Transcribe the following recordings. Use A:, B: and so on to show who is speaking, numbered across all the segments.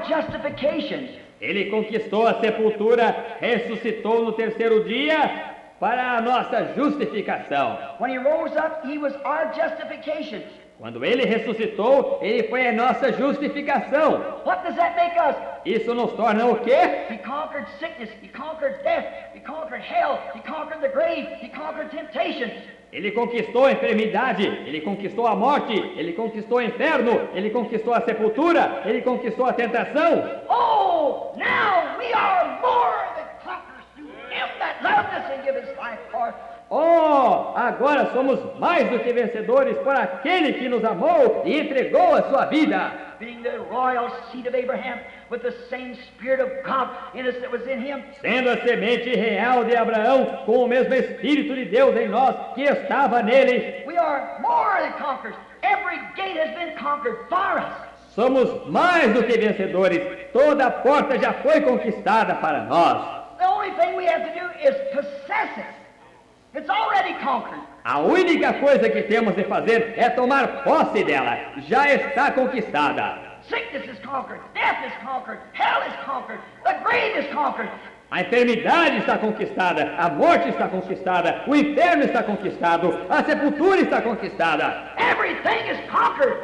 A: justification.
B: Ele conquistou a sepultura, ressuscitou no terceiro dia para a nossa justificação.
A: When he rose up, he was our justification.
B: Quando ele ressuscitou, ele foi a nossa justificação.
A: What does that make us?
B: Isso nos torna o quê?
A: He conquered sickness, he conquered death, he conquered hell, he conquered the grave, he conquered temptation.
B: Ele conquistou a enfermidade, ele conquistou a morte, ele conquistou o inferno, ele conquistou a sepultura, ele conquistou a tentação.
A: Oh, now we are more than conquerors through him that loved us and gave his life for us.
B: Oh, agora somos mais do que vencedores por aquele que nos amou e entregou a sua vida.
A: Being the royal seed of Abraham, with the same Spirit of God in us that was in him.
B: Sendo a semente real de Abraão, com o mesmo Espírito de Deus em nós que estava nele.
A: We are more than conquerors. Every gate has been conquered for us.
B: Somos mais do que vencedores. Toda a porta já foi conquistada para nós.
A: The only thing we have to do is possess it. It's already conquered.
B: A única coisa que temos de fazer é tomar posse dela. Já está conquistada.
A: Sickness is conquered. Death is conquered. Hell is conquered. The grave is conquered.
B: A enfermidade está conquistada, a morte está conquistada, o inferno está conquistado, a sepultura está conquistada.
A: Everything is conquered.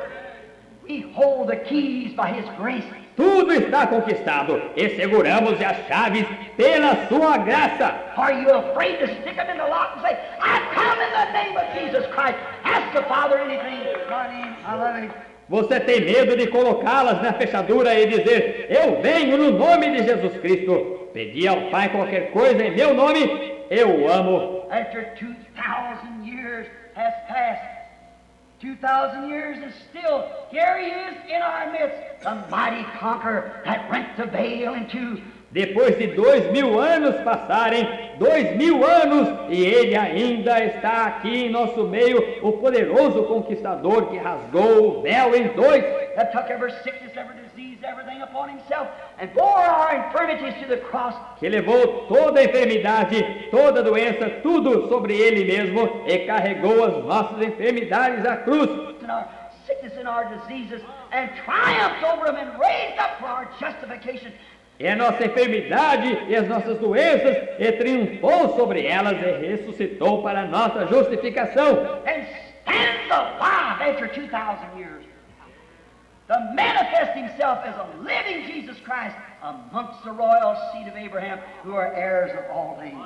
A: We hold the keys by his grace.
B: Tudo está conquistado e seguramos as chaves pela sua graça.
A: Are you afraid to stick them in the lock and say, I come in the name of Jesus Christ. Ask the Father anything. My name, I love him.
B: Você tem medo de colocá-las na fechadura e dizer, eu venho no nome de Jesus Cristo. Pedi ao Pai qualquer coisa em meu nome, eu o amo.
A: After 2,000 years has passed, 2,000 years and still, here he is in our midst, the mighty conqueror that rent the veil in two.
B: Depois de 2.000 anos passarem, 2.000 anos, e ele ainda está aqui em nosso meio, o poderoso conquistador que rasgou o véu em dois.
A: That took every sickness, every disease, everything upon himself, and bore our infirmities to the cross.
B: Que levou toda a enfermidade, toda a doença, tudo sobre ele mesmo, e carregou as nossas enfermidades à cruz.
A: And our sickness and our diseases, and triumphed over them and raised up for our justification.
B: E a nossa enfermidade e as nossas doenças, e triunfou sobre elas e ressuscitou para a nossa justificação.
A: And stands alive after 2,000 years to manifest himself as a living Jesus Christ amongst the royal seed of Abraham, who are heirs of all things.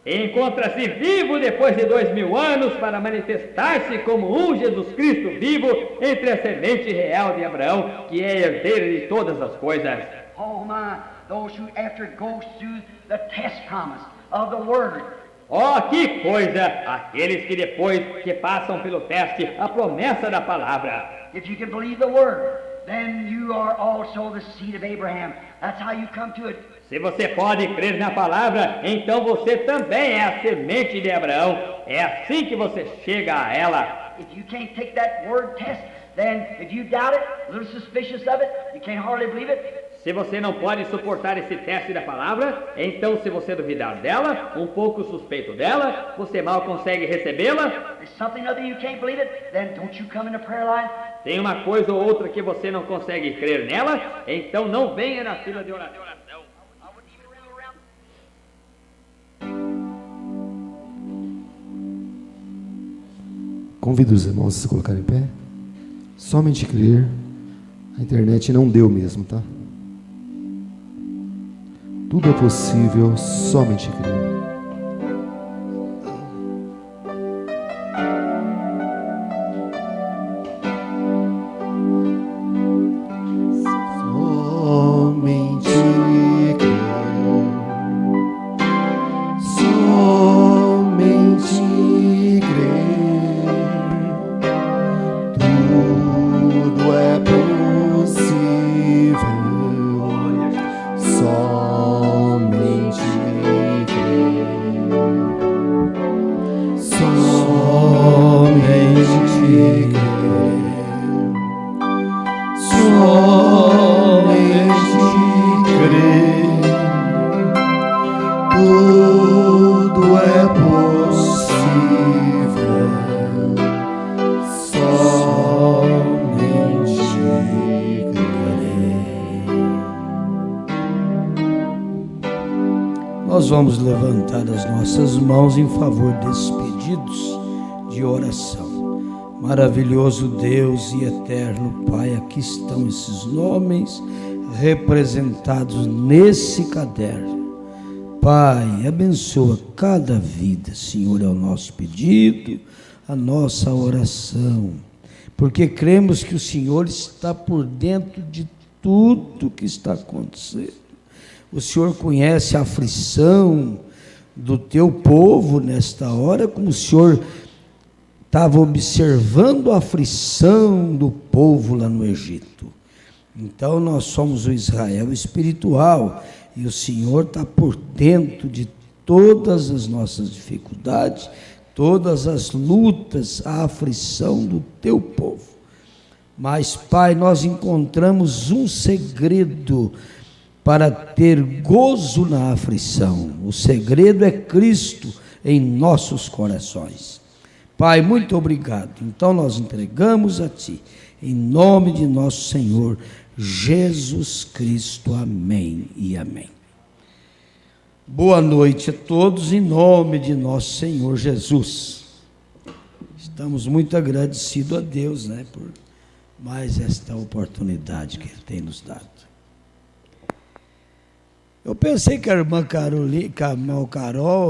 B: Encontra-se vivo depois de 2.000 anos para manifestar-se como um Jesus Cristo vivo entre a semente real de Abraão, que é herdeiro de todas as coisas.
A: Oh my, those who after goes through the test promise of the Word.
B: Oh, que coisa! Aqueles que depois que passam pelo teste, a promessa da palavra.
A: If you can believe the Word, then you are also the seed of Abraham. That's how you come to it.
B: Se você pode crer na palavra, então você também é a semente de Abraão. É assim que você chega a ela.
A: If you can't take that Word test, then if you doubt it, a little suspicious of it, you can't hardly believe it.
B: Se você não pode suportar esse teste da palavra, então se você duvidar dela, um pouco suspeito dela, você mal consegue recebê-la.
A: There's something other you can't believe it, then don't you come in the prayer line.
B: Tem uma coisa ou outra que você não consegue crer nela, então não venha na fila de oração.
C: Convido os irmãos a se colocarem em pé. Somente crer. A internet não deu mesmo, tá? Tudo é possível, somente crer.
D: Somente nós vamos levantar as nossas mãos em favor desses pedidos de oração. Maravilhoso Deus e eterno Pai, aqui estão esses nomes representados nesse caderno. Pai, abençoa cada vida, Senhor, é o nosso pedido, a nossa oração, porque cremos que o Senhor está por dentro de tudo que está acontecendo. O Senhor conhece a aflição do teu povo nesta hora, como o Senhor estava observando a aflição do povo lá no Egito. Então nós somos o Israel espiritual, e o Senhor está por dentro de todas as nossas dificuldades, todas as lutas, a aflição do teu povo. Mas, Pai, nós encontramos um segredo para ter gozo na aflição. O segredo é Cristo em nossos corações. Pai, muito obrigado. Então nós entregamos a Ti, em nome de nosso Senhor Jesus Cristo. Amém e amém. Boa noite a todos, em nome de nosso Senhor Jesus. Estamos muito agradecidos a Deus, por mais esta oportunidade que Ele tem nos dado. Eu pensei que a irmã Carol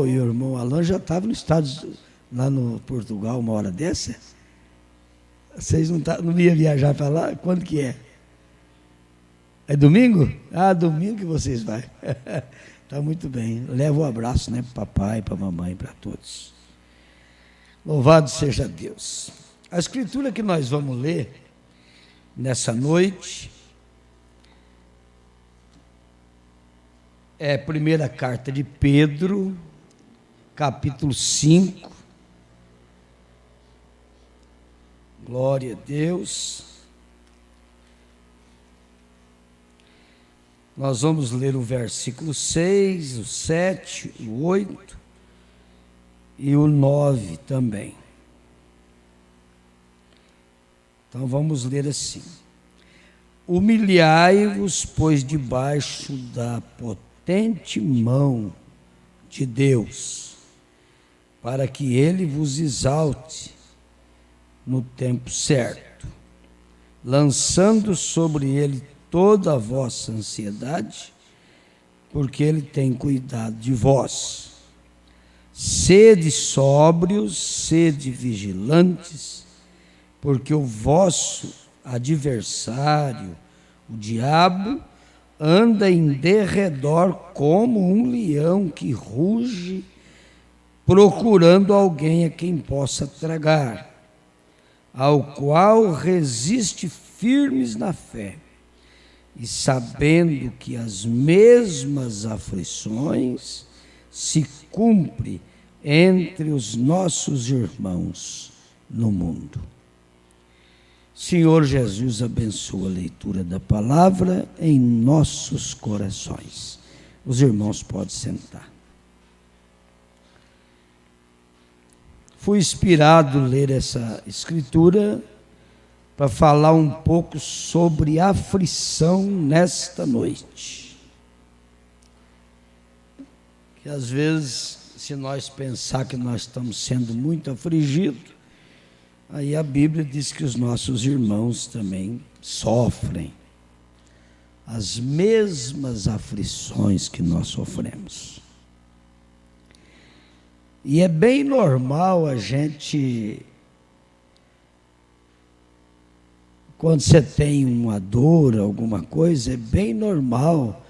D: e o irmão Alan já estavam nos Estados, lá no Portugal, uma hora dessa. Vocês não iam viajar para lá? Quando que é? É domingo? Ah, domingo que vocês vão. Está muito bem. Leva um abraço, para o papai, para a mamãe, para todos. Louvado seja Deus. A escritura que nós vamos ler nessa noite é a primeira carta de Pedro, capítulo 5. Glória a Deus. Nós vamos ler o versículo 6, o 7, o 8 e o 9 também. Então vamos ler assim: humilhai-vos, pois, debaixo da potente mão de Deus, para que Ele vos exalte no tempo certo, lançando sobre Ele toda a vossa ansiedade, porque Ele tem cuidado de vós. Sede sóbrios, sede vigilantes, porque o vosso adversário, o diabo, anda em derredor como um leão que ruge, procurando alguém a quem possa tragar, ao qual resiste firmes na fé, e sabendo que as mesmas aflições se cumprem entre os nossos irmãos no mundo. Senhor Jesus, abençoa a leitura da palavra em nossos corações. Os irmãos podem sentar. Fui inspirado a ler essa escritura para falar um pouco sobre aflição nesta noite. Que às vezes, se nós pensar que nós estamos sendo muito afligidos, aí a Bíblia diz que os nossos irmãos também sofrem as mesmas aflições que nós sofremos. E é bem normal a gente, quando você tem uma dor, alguma coisa, é bem normal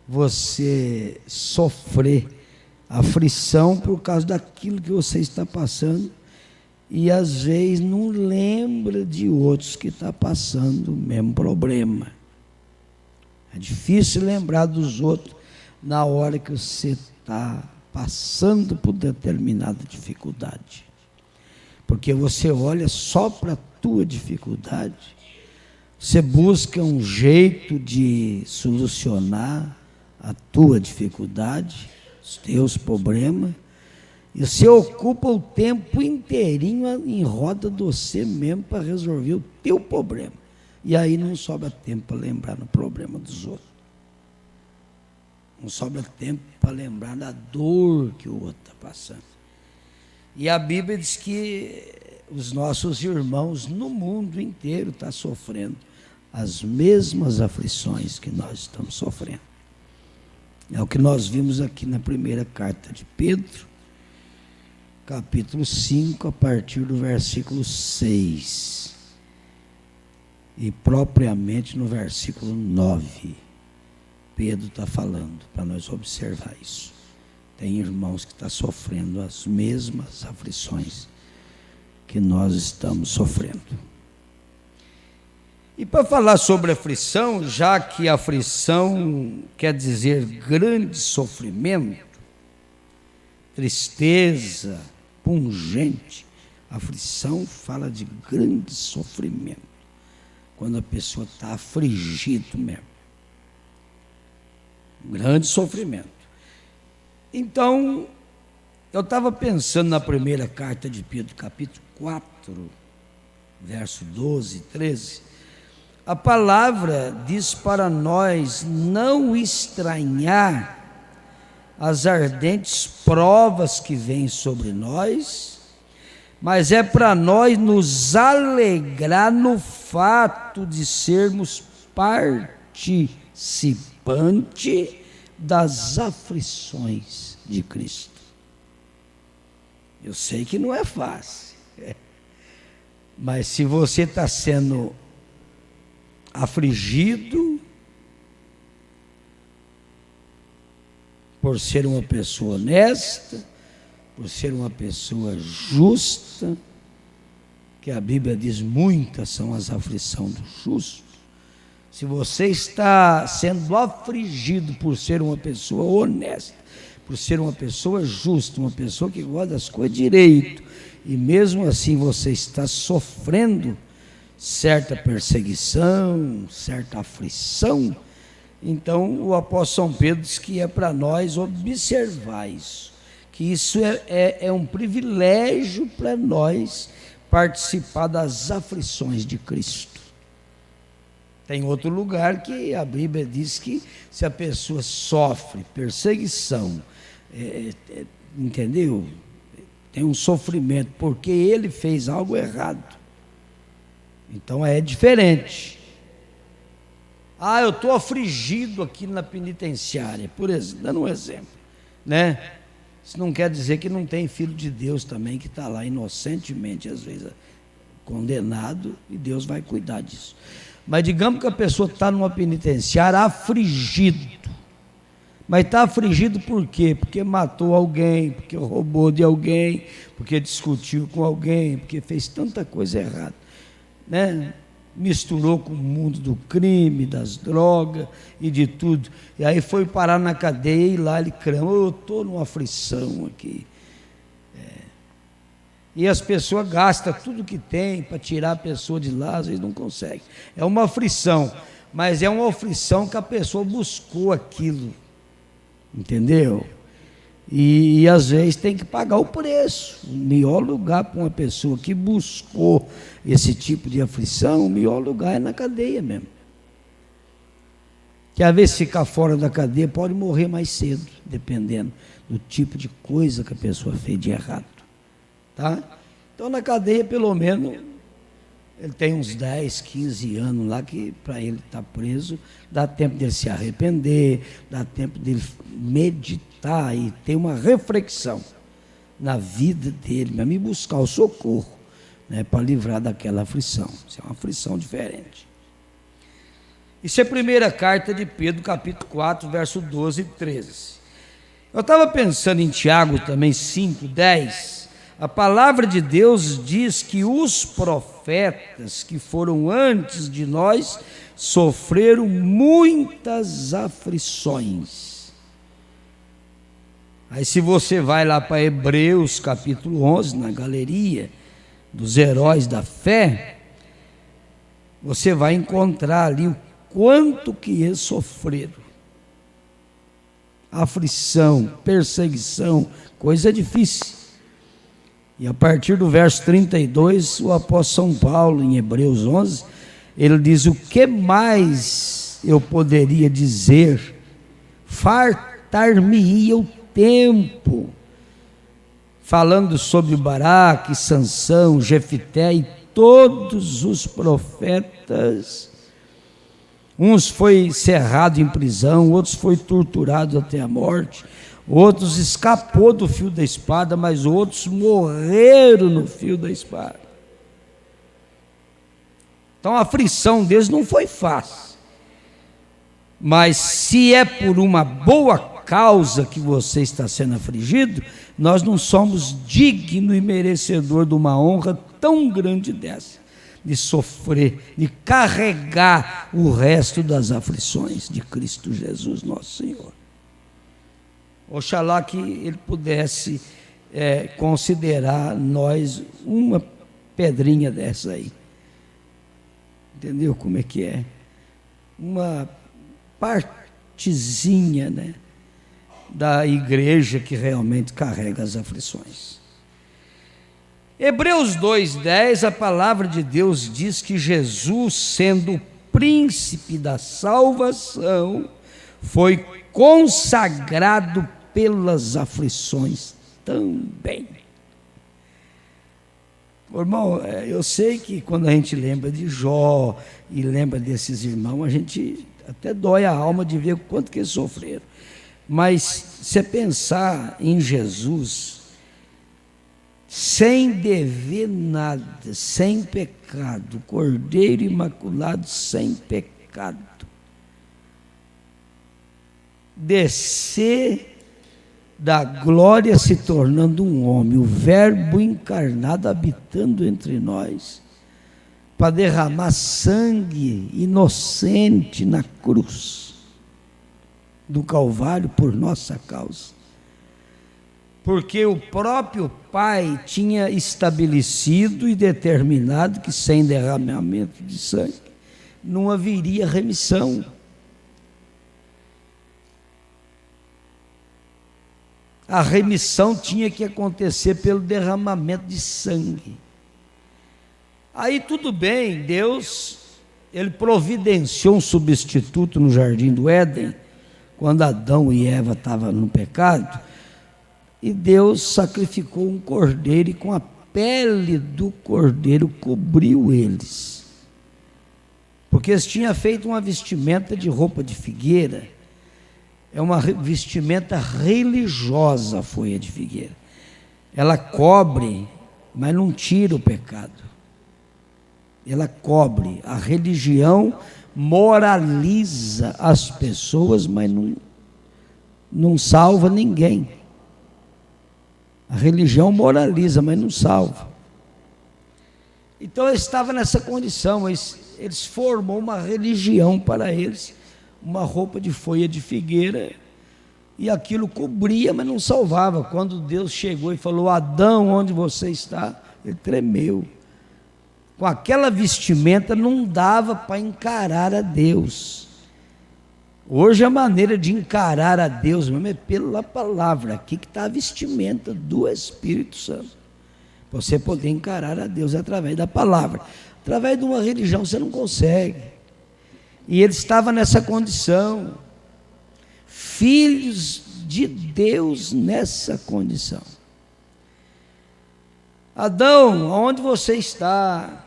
D: você sofrer aflição por causa daquilo que você está passando, e às vezes não lembra de outros que estão passando o mesmo problema. É difícil lembrar dos outros na hora que você está passando por determinada dificuldade, porque você olha só para a tua dificuldade, você busca um jeito de solucionar a tua dificuldade, os teus problemas, e você ocupa o tempo inteirinho em roda de você mesmo para resolver o teu problema, e aí não sobra tempo para lembrar no problema dos outros. Não sobra tempo para lembrar da dor que o outro está passando. E a Bíblia diz que os nossos irmãos no mundo inteiro estão sofrendo as mesmas aflições que nós estamos sofrendo. É o que nós vimos aqui na primeira carta de Pedro, capítulo 5, a partir do versículo 6. E propriamente no versículo 9. Pedro está falando, para nós observar isso. Tem irmãos que estão sofrendo as mesmas aflições que nós estamos sofrendo. E para falar sobre aflição, já que aflição quer dizer grande sofrimento, tristeza, pungente, aflição fala de grande sofrimento, quando a pessoa está afligida mesmo. Grande sofrimento. Então, eu estava pensando na primeira carta de Pedro, capítulo 4, verso 12 e 13. A palavra diz para nós não estranhar as ardentes provas que vêm sobre nós, mas é para nós nos alegrar no fato de sermos participantes das aflições de Cristo. Eu sei que não é fácil, mas se você está sendo afligido por ser uma pessoa honesta, por ser uma pessoa justa, que a Bíblia diz muitas são as aflições do justo. Se você está sendo afligido por ser uma pessoa honesta, por ser uma pessoa justa, uma pessoa que gosta das coisas direito, e mesmo assim você está sofrendo certa perseguição, certa aflição, então o apóstolo São Pedro diz que é para nós observar isso, que isso é um privilégio para nós participar das aflições de Cristo. Tem outro lugar que a Bíblia diz que se a pessoa sofre perseguição, entendeu? Tem um sofrimento porque ele fez algo errado. Então é diferente. Eu estou afligido aqui na penitenciária, por exemplo, dando um exemplo, né? Isso não quer dizer que não tem filho de Deus também que está lá inocentemente, às vezes condenado, e Deus vai cuidar disso. Mas digamos que a pessoa está numa penitenciária afligido. Mas está afligido por quê? Porque matou alguém, porque roubou de alguém, porque discutiu com alguém, porque fez tanta coisa errada, né? Misturou com o mundo do crime, das drogas e de tudo. E aí foi parar na cadeia e lá ele clama: eu estou numa aflição aqui. E as pessoas gastam tudo que tem para tirar a pessoa de lá, às vezes não conseguem. É uma aflição, mas é uma aflição que a pessoa buscou aquilo, entendeu? E às vezes tem que pagar o preço. O melhor lugar para uma pessoa que buscou esse tipo de aflição, o melhor lugar é na cadeia mesmo. Que às vezes ficar fora da cadeia pode morrer mais cedo, dependendo do tipo de coisa que a pessoa fez de errado. Tá? Então na cadeia pelo menos ele tem uns 10, 15 anos lá que para ele estar preso, dá tempo dele se arrepender, dá tempo dele meditar e ter uma reflexão na vida dele, mesmo, e buscar o socorro, né, para livrar daquela aflição. Isso é uma aflição diferente. Isso é a primeira carta de Pedro, capítulo 4, verso 12 e 13. Eu estava pensando em Tiago também, 5, 10. A palavra de Deus diz que os profetas que foram antes de nós sofreram muitas aflições. Aí se você vai lá para Hebreus capítulo 11, na galeria dos heróis da fé, você vai encontrar ali o quanto que eles sofreram. Aflição, perseguição, coisa difícil. E a partir do verso 32, o apóstolo São Paulo, em Hebreus 11, ele diz: o que mais eu poderia dizer? Farto faltar-me-ia o tempo, falando sobre Baraque, Sansão, Jefité e todos os profetas. Uns foi cerrado em prisão, outros foi torturado até a morte, outros escapou do fio da espada, mas outros morreram no fio da espada. Então a aflição deles não foi fácil, mas se é por uma boa causa que você está sendo afligido, nós não somos dignos e merecedor de uma honra tão grande dessa, de sofrer, de carregar o resto das aflições de Cristo Jesus, nosso Senhor. Oxalá que Ele pudesse considerar nós uma pedrinha dessa aí. Entendeu como é que é? Uma partezinha, né, da igreja que realmente carrega as aflições. Hebreus 2:10, a palavra de Deus diz que Jesus, sendo o príncipe da salvação, foi consagrado pelas aflições também. Irmão, eu sei que quando a gente lembra de Jó e lembra desses irmãos, a gente até dói a alma de ver o quanto que eles sofreram. Mas se pensar em Jesus, sem dever nada, sem pecado, Cordeiro imaculado sem pecado, descer da glória se tornando um homem, o verbo encarnado habitando entre nós, para derramar sangue inocente na cruz do Calvário por nossa causa. Porque o próprio Pai tinha estabelecido e determinado que sem derramamento de sangue não haveria remissão. A remissão tinha que acontecer pelo derramamento de sangue. Aí tudo bem, Deus, Ele providenciou um substituto no jardim do Éden, quando Adão e Eva estavam no pecado, e Deus sacrificou um cordeiro e com a pele do cordeiro cobriu eles, porque eles tinham feito uma vestimenta de roupa de figueira. É uma vestimenta religiosa a folha de figueira. Ela cobre, mas não tira o pecado. Ela cobre. A religião moraliza as pessoas, mas não salva ninguém. A religião moraliza, mas não salva. Então eles estavam nessa condição, eles formou uma religião para eles, uma roupa de folha de figueira, e aquilo cobria, mas não salvava. Quando Deus chegou e falou: Adão, onde você está? Ele tremeu. Com aquela vestimenta não dava para encarar a Deus. Hoje a maneira de encarar a Deus mesmo é pela palavra. Aqui que está a vestimenta do Espírito Santo. Você poder encarar a Deus através da palavra. Através de uma religião você não consegue. E ele estava nessa condição, filhos de Deus nessa condição. Adão, onde você está?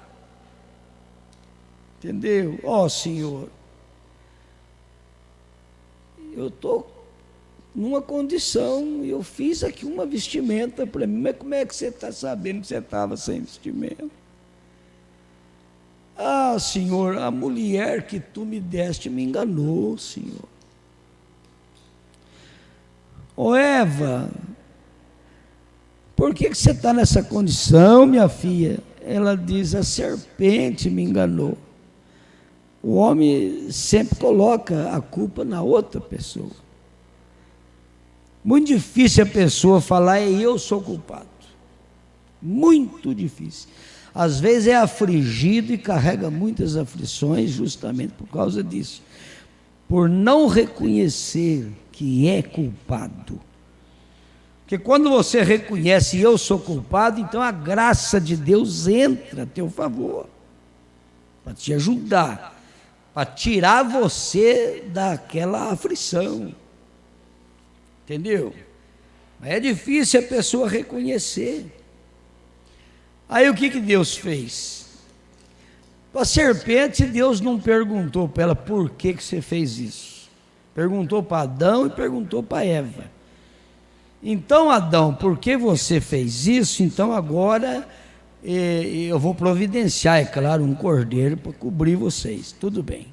D: Entendeu? Ó Senhor, eu estou numa condição, eu fiz aqui uma vestimenta para mim, mas como é que você está sabendo que você estava sem vestimenta? Ah, Senhor, a mulher que tu me deste me enganou, Senhor. Ô Eva, por que você está nessa condição, minha filha? Ela diz: a serpente me enganou. O homem sempre coloca a culpa na outra pessoa. Muito difícil a pessoa falar: eu sou culpado. Muito difícil. Às vezes é afligido e carrega muitas aflições justamente por causa disso, por não reconhecer que é culpado. Porque quando você reconhece: eu sou culpado, então a graça de Deus entra a teu favor, para te ajudar, para tirar você daquela aflição. entendeu? É difícil a pessoa reconhecer. Aí o que Deus fez? Para a serpente, Deus não perguntou para ela por que você fez isso. Perguntou para Adão e perguntou para Eva. Então, Adão, por que você fez isso? Então agora eu vou providenciar, é claro, um cordeiro para cobrir vocês. Tudo bem.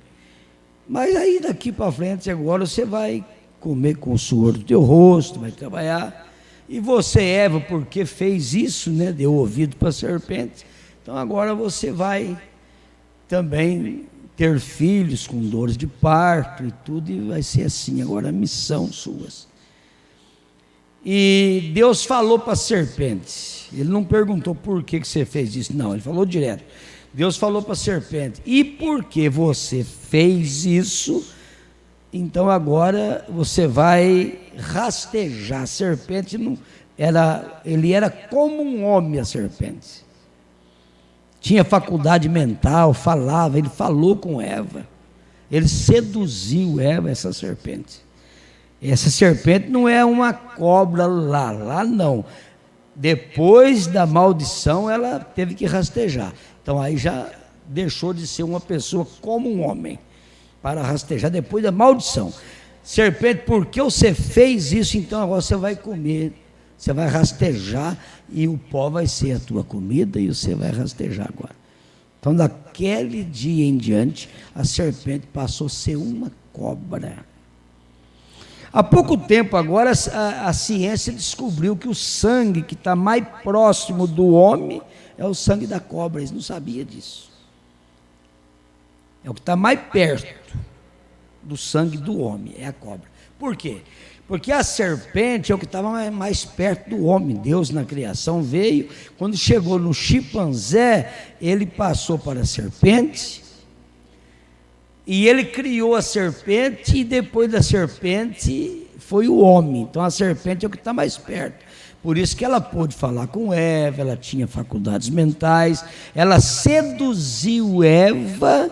D: Mas aí daqui para frente agora você vai comer com o suor do teu rosto, vai trabalhar. E você, Eva, porque fez isso, né? Deu ouvido para a serpente. Então agora você vai também ter filhos com dores de parto e tudo, e vai ser assim, agora a missão suas. E Deus falou para a serpente, ele não perguntou por que você fez isso, não, ele falou direto. Deus falou para a serpente, e porque você fez isso, então agora você vai rastejar. A serpente não era, ele era como um homem, a serpente. Tinha faculdade mental, falava, ele falou com Eva. Ele seduziu Eva, essa serpente. Essa serpente não é uma cobra lá não. Depois da maldição, ela teve que rastejar. Então aí já deixou de ser uma pessoa como um homem, para rastejar depois da maldição. Serpente, porque você fez isso, então agora você vai comer, você vai rastejar, e o pó vai ser a tua comida, e você vai rastejar agora. Então daquele dia em diante, a serpente passou a ser uma cobra. Há pouco tempo agora, a ciência descobriu que o sangue que está mais próximo do homem é o sangue da cobra. Eles não sabiam disso. É o que está mais perto do sangue do homem, é a cobra. Por quê? Porque a serpente é o que estava mais perto do homem. Deus na criação veio, quando chegou no chimpanzé, ele passou para a serpente, e ele criou a serpente, e depois da serpente foi o homem. Então a serpente é o que está mais perto. Por isso que ela pôde falar com Eva, ela tinha faculdades mentais, ela seduziu Eva,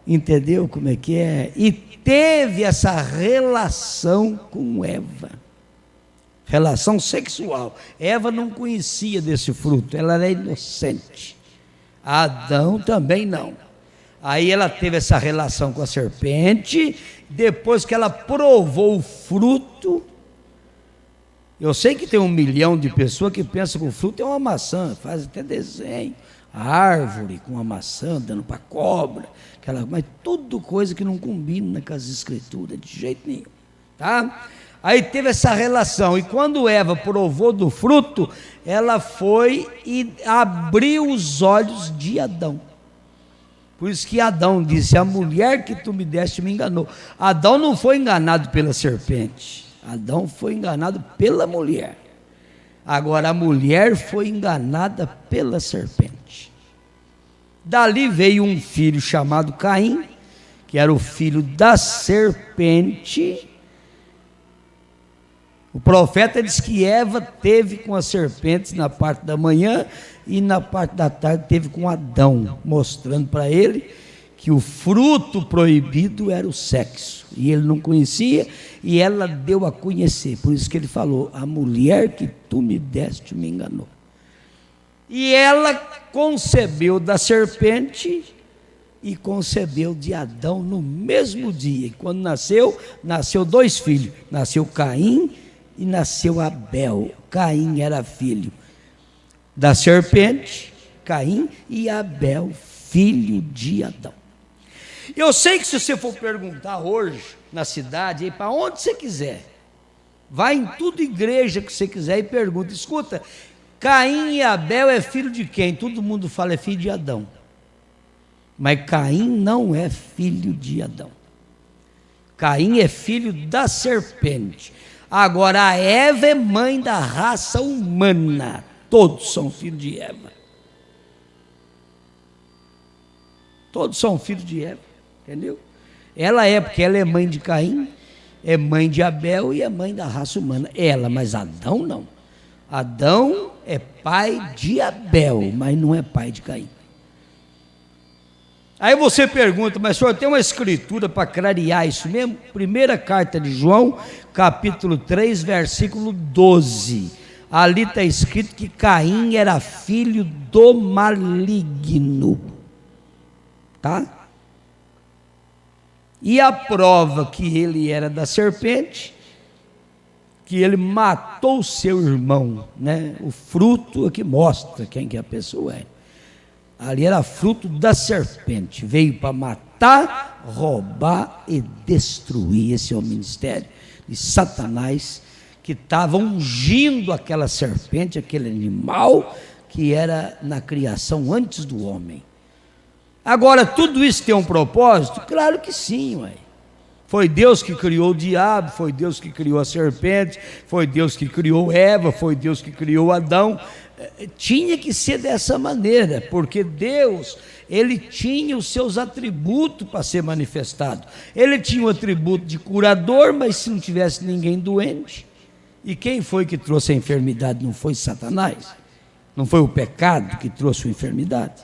D: entendeu como é que é? E teve essa relação com Eva, relação sexual. Eva não conhecia desse fruto, ela era inocente. Adão também não. Aí ela teve essa relação com a serpente, depois que ela provou o fruto. Eu sei que tem 1 milhão de pessoas que pensam que o fruto é uma maçã, faz até desenho, a árvore com uma maçã dando para cobra, mas tudo coisa que não combina com as escrituras de jeito nenhum, tá? Aí teve essa relação, e quando Eva provou do fruto, ela foi e abriu os olhos de Adão. Por isso que Adão disse: a mulher que tu me deste me enganou. Adão não foi enganado pela serpente, Adão foi enganado pela mulher. Agora a mulher foi enganada pela serpente. Dali veio um filho chamado Caim, que era o filho da serpente. O profeta diz que Eva teve com as serpentes na parte da manhã, e na parte da tarde teve com Adão, mostrando para ele que o fruto proibido era o sexo, e ele não conhecia, e ela deu a conhecer. Por isso que ele falou: a mulher que tu me deste me enganou. E ela concebeu da serpente e concebeu de Adão no mesmo dia. E quando nasceu 2 filhos, nasceu Caim e nasceu Abel. Caim era filho da serpente, Caim, e Abel, filho de Adão. Eu sei que se você for perguntar hoje na cidade, para onde você quiser, vai em toda igreja que você quiser e pergunta: escuta, Caim e Abel é filho de quem? Todo mundo fala: é filho de Adão. Mas Caim não é filho de Adão. Caim é filho da serpente. Agora a Eva é mãe da raça humana. Todos são filhos de Eva. Todos são filhos de Eva, entendeu? Ela é, porque ela é mãe de Caim, é mãe de Abel e é mãe da raça humana. Ela, mas Adão não. Adão é pai de Abel, mas não é pai de Caim. Aí você pergunta, mas o senhor tem uma escritura para clarear isso mesmo? Primeira carta de João, capítulo 3, versículo 12. Ali está escrito que Caim era filho do maligno. Tá? E a prova que ele era da serpente, que ele matou seu irmão, né? O fruto é que mostra quem que a pessoa é. Ali era fruto da serpente, veio para matar, roubar e destruir. Esse é o ministério de Satanás, que estava ungindo aquela serpente, aquele animal que era na criação antes do homem. Agora, tudo isso tem um propósito? Claro que sim, ué. Foi Deus que criou o diabo, foi Deus que criou a serpente, foi Deus que criou Eva, foi Deus que criou Adão. Tinha que ser dessa maneira, porque Deus, ele tinha os seus atributos para ser manifestado. Ele tinha o atributo de curador, mas se não tivesse ninguém doente, e quem foi que trouxe a enfermidade? Não foi Satanás? Não foi o pecado que trouxe a enfermidade?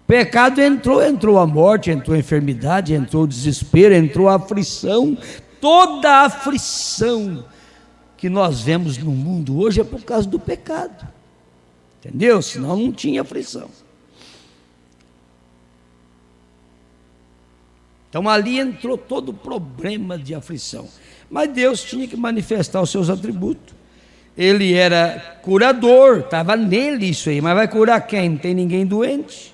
D: Pecado entrou a morte, entrou a enfermidade, entrou o desespero, entrou a aflição. Toda a aflição que nós vemos no mundo hoje é por causa do pecado. Entendeu? Senão não tinha aflição. Então ali entrou todo o problema de aflição. Mas Deus tinha que manifestar os seus atributos. Ele era curador, estava nele isso aí, mas vai curar quem? Não tem ninguém doente.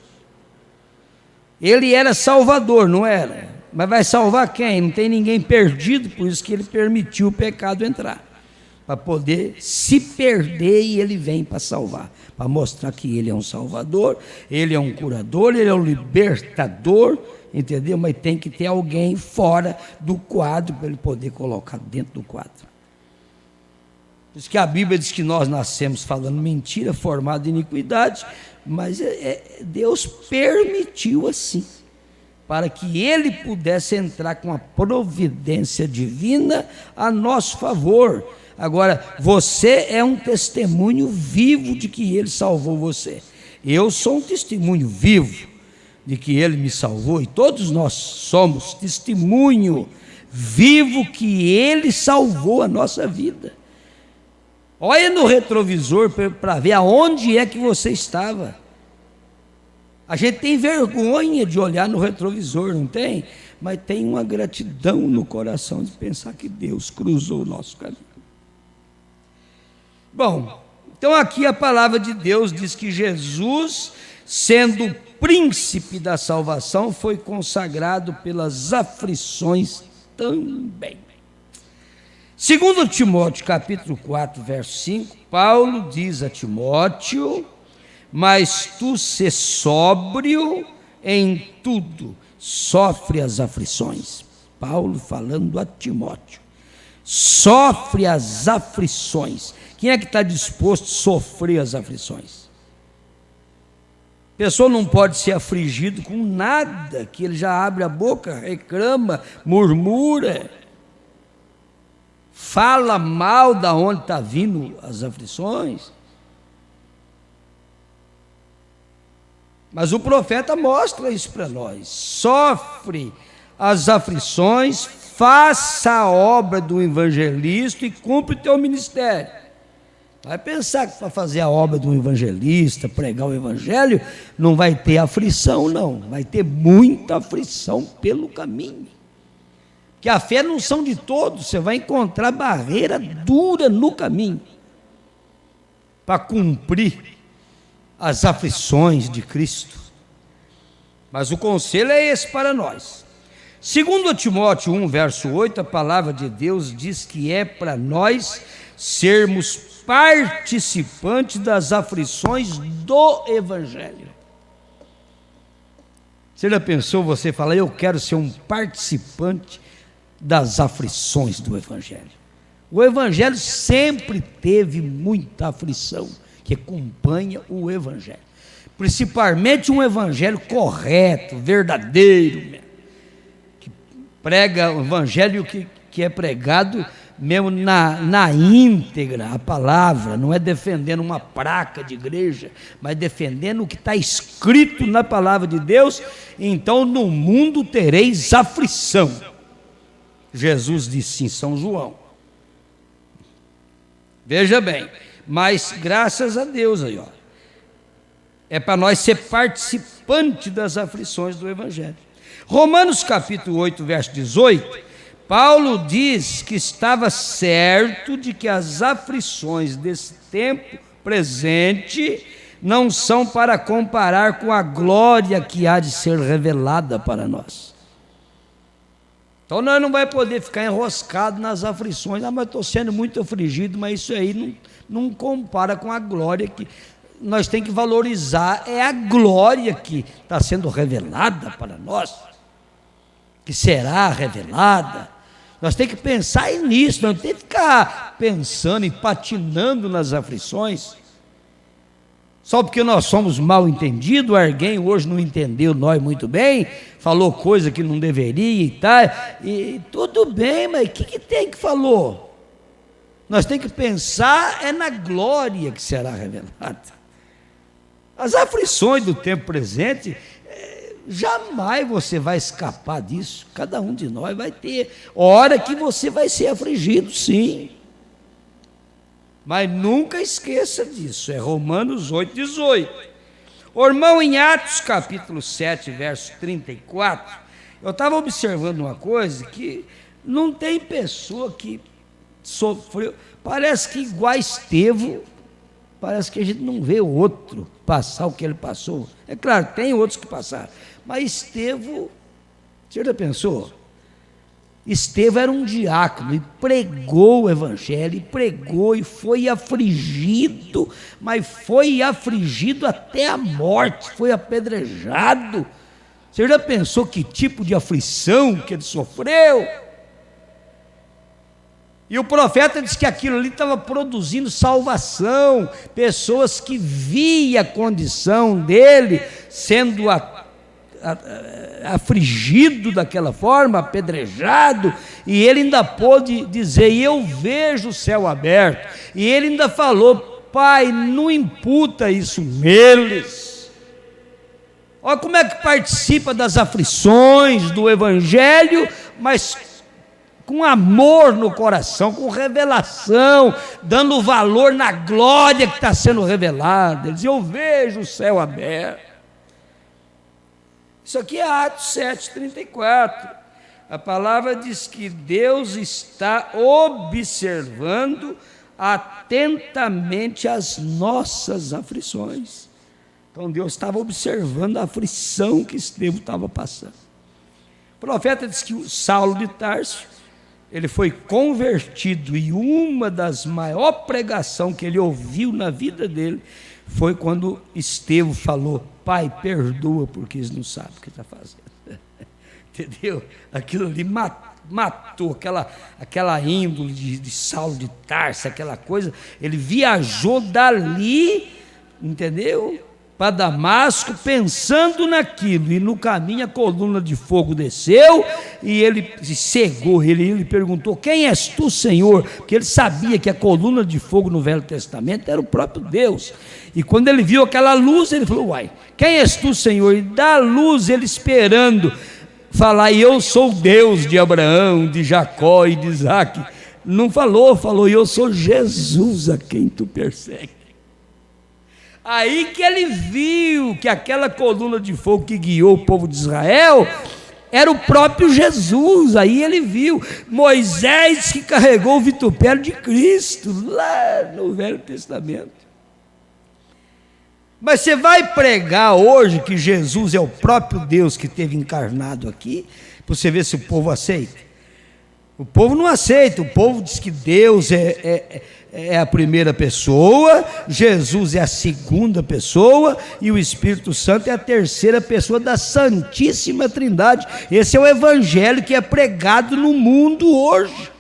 D: Ele era salvador, não era? Mas vai salvar quem? Não tem ninguém perdido, por isso que ele permitiu o pecado entrar. Para poder se perder e ele vem para salvar. Para mostrar que ele é um salvador, ele é um curador, ele é um libertador, entendeu? Mas tem que ter alguém fora do quadro para ele poder colocar dentro do quadro. Por isso que a Bíblia diz que nós nascemos falando mentira, formado em iniquidade, mas Deus permitiu assim, para que ele pudesse entrar com a providência divina a nosso favor. Agora, você é um testemunho vivo de que ele salvou você. Eu sou um testemunho vivo de que ele me salvou, e todos nós somos testemunho vivo que ele salvou a nossa vida. Olha no retrovisor para ver aonde é que você estava. A gente tem vergonha de olhar no retrovisor, não tem? Mas tem uma gratidão no coração de pensar que Deus cruzou o nosso caminho. Bom, então aqui a palavra de Deus diz que Jesus, sendo o príncipe da salvação, foi consagrado pelas aflições também. Segundo Timóteo capítulo 4, verso 5, Paulo diz a Timóteo: mas tu sê sóbrio em tudo, sofre as aflições. Paulo falando a Timóteo, sofre as aflições. Quem é que está disposto a sofrer as aflições? A pessoa não pode ser afligido com nada, que ele já abre a boca, reclama, murmura, fala mal da onde está vindo as aflições. Mas o profeta mostra isso para nós: sofre as aflições, faça a obra do evangelista e cumpre o teu ministério. Vai pensar que para fazer a obra do evangelista, pregar o evangelho, não vai ter aflição, não. Vai ter muita aflição pelo caminho. Que a fé não são de todos, você vai encontrar barreira dura no caminho para cumprir as aflições de Cristo. Mas o conselho é esse para nós. Segundo Timóteo 1, verso 8, a palavra de Deus diz que é para nós sermos participantes das aflições do evangelho. Você já pensou, você fala, eu quero ser um participante das aflições do evangelho? O evangelho sempre teve muita aflição que acompanha o evangelho, principalmente um evangelho correto, verdadeiro, que prega o evangelho que é pregado mesmo na íntegra, a palavra, não é defendendo uma placa de igreja, mas defendendo o que está escrito na palavra de Deus, então no mundo tereis aflição. Jesus disse em São João. Veja bem, mas graças a Deus aí, ó, é para nós ser participante das aflições do Evangelho. Romanos capítulo 8, verso 18, Paulo diz que estava certo de que as aflições desse tempo presente não são para comparar com a glória que há de ser revelada para nós. Então nós não vamos poder ficar enroscado nas aflições. Mas estou sendo muito afligido, mas isso aí não compara com a glória que nós temos que valorizar. É a glória que está sendo revelada para nós, que será revelada. Nós temos que pensar nisso, não tem que ficar pensando e patinando nas aflições. Só porque nós somos mal entendidos, alguém hoje não entendeu nós muito bem, falou coisa que não deveria e tal, e tudo bem, mas o que tem que falou? Nós temos que pensar na glória que será revelada. As aflições do tempo presente, jamais você vai escapar disso. Cada um de nós vai ter hora que você vai ser afligido, sim. Mas nunca esqueça disso. É Romanos 8, 18. O irmão, em Atos capítulo 7, verso 34, eu estava observando uma coisa, que não tem pessoa que sofreu, parece que igual a Estevão, parece que a gente não vê outro passar o que ele passou. É claro, tem outros que passaram, mas Estevão, você já pensou? Estevão era um diácono e pregou o evangelho, e pregou e foi afligido, mas foi afligido até a morte, foi apedrejado. Você já pensou que tipo de aflição que ele sofreu? E o profeta disse que aquilo ali estava produzindo salvação, pessoas que viam a condição dele sendo afligido daquela forma, apedrejado, e ele ainda pôde dizer: e eu vejo o céu aberto. E ele ainda falou: Pai, não imputa isso neles. Olha como é que participa das aflições do evangelho, mas com amor no coração, com revelação, dando valor na glória que está sendo revelada. Ele diz: eu vejo o céu aberto. Isso aqui é Atos 7, 34. A palavra diz que Deus está observando atentamente as nossas aflições. Então Deus estava observando a aflição que Estevão estava passando. O profeta diz que o Saulo de Tarso, ele foi convertido, e uma das maiores pregações que ele ouviu na vida dele foi quando Estevão falou: Pai, perdoa, porque eles não sabem o que está fazendo. Entendeu? Aquilo ali matou aquela índole de Saulo de Tarso, aquela coisa. Ele viajou dali, entendeu, para Damasco, pensando naquilo, e no caminho a coluna de fogo desceu, e ele cegou, ele perguntou: quem és tu, Senhor? Porque ele sabia que a coluna de fogo no Velho Testamento era o próprio Deus. E quando ele viu aquela luz, ele falou: uai, quem és tu, Senhor? E da luz, ele esperando falar: e eu sou o Deus de Abraão, de Jacó e de Isaac. Não falou: eu sou Jesus a quem tu persegues. Aí que ele viu que aquela coluna de fogo que guiou o povo de Israel era o próprio Jesus. Aí ele viu Moisés, que carregou o vitupério de Cristo lá no Velho Testamento. Mas você vai pregar hoje que Jesus é o próprio Deus que esteve encarnado aqui, para você ver se o povo aceita. O povo não aceita. O povo diz que Deus é a primeira pessoa, Jesus é a segunda pessoa, e o Espírito Santo é a terceira pessoa da Santíssima Trindade. Esse é o evangelho que é pregado no mundo hoje,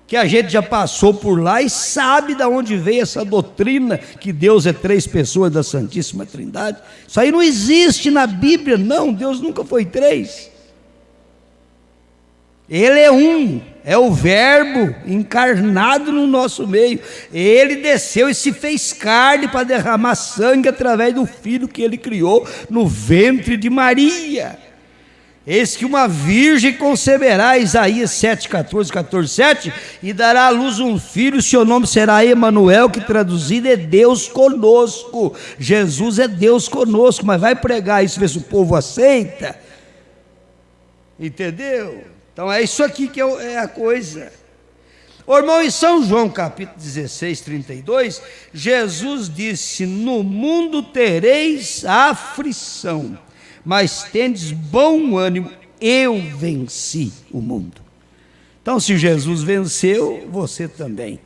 D: que a gente já passou por lá e sabe de onde veio essa doutrina que Deus é três pessoas da Santíssima Trindade. Isso aí não existe na Bíblia, não. Deus nunca foi três. Ele é um, É o Verbo encarnado no nosso meio. Ele desceu e se fez carne para derramar sangue através do Filho que ele criou no ventre de Maria. Eis que uma virgem conceberá, Isaías 7, e dará à luz um filho, seu nome será Emanuel, que traduzido é Deus conosco. Jesus é Deus conosco, mas vai pregar isso, ver se o povo aceita. Entendeu? Então é isso aqui que é a coisa. Ô irmão, em São João capítulo 16, 32, Jesus disse: no mundo tereis aflição, mas tendes bom ânimo, eu venci o mundo. Então, se Jesus venceu, você também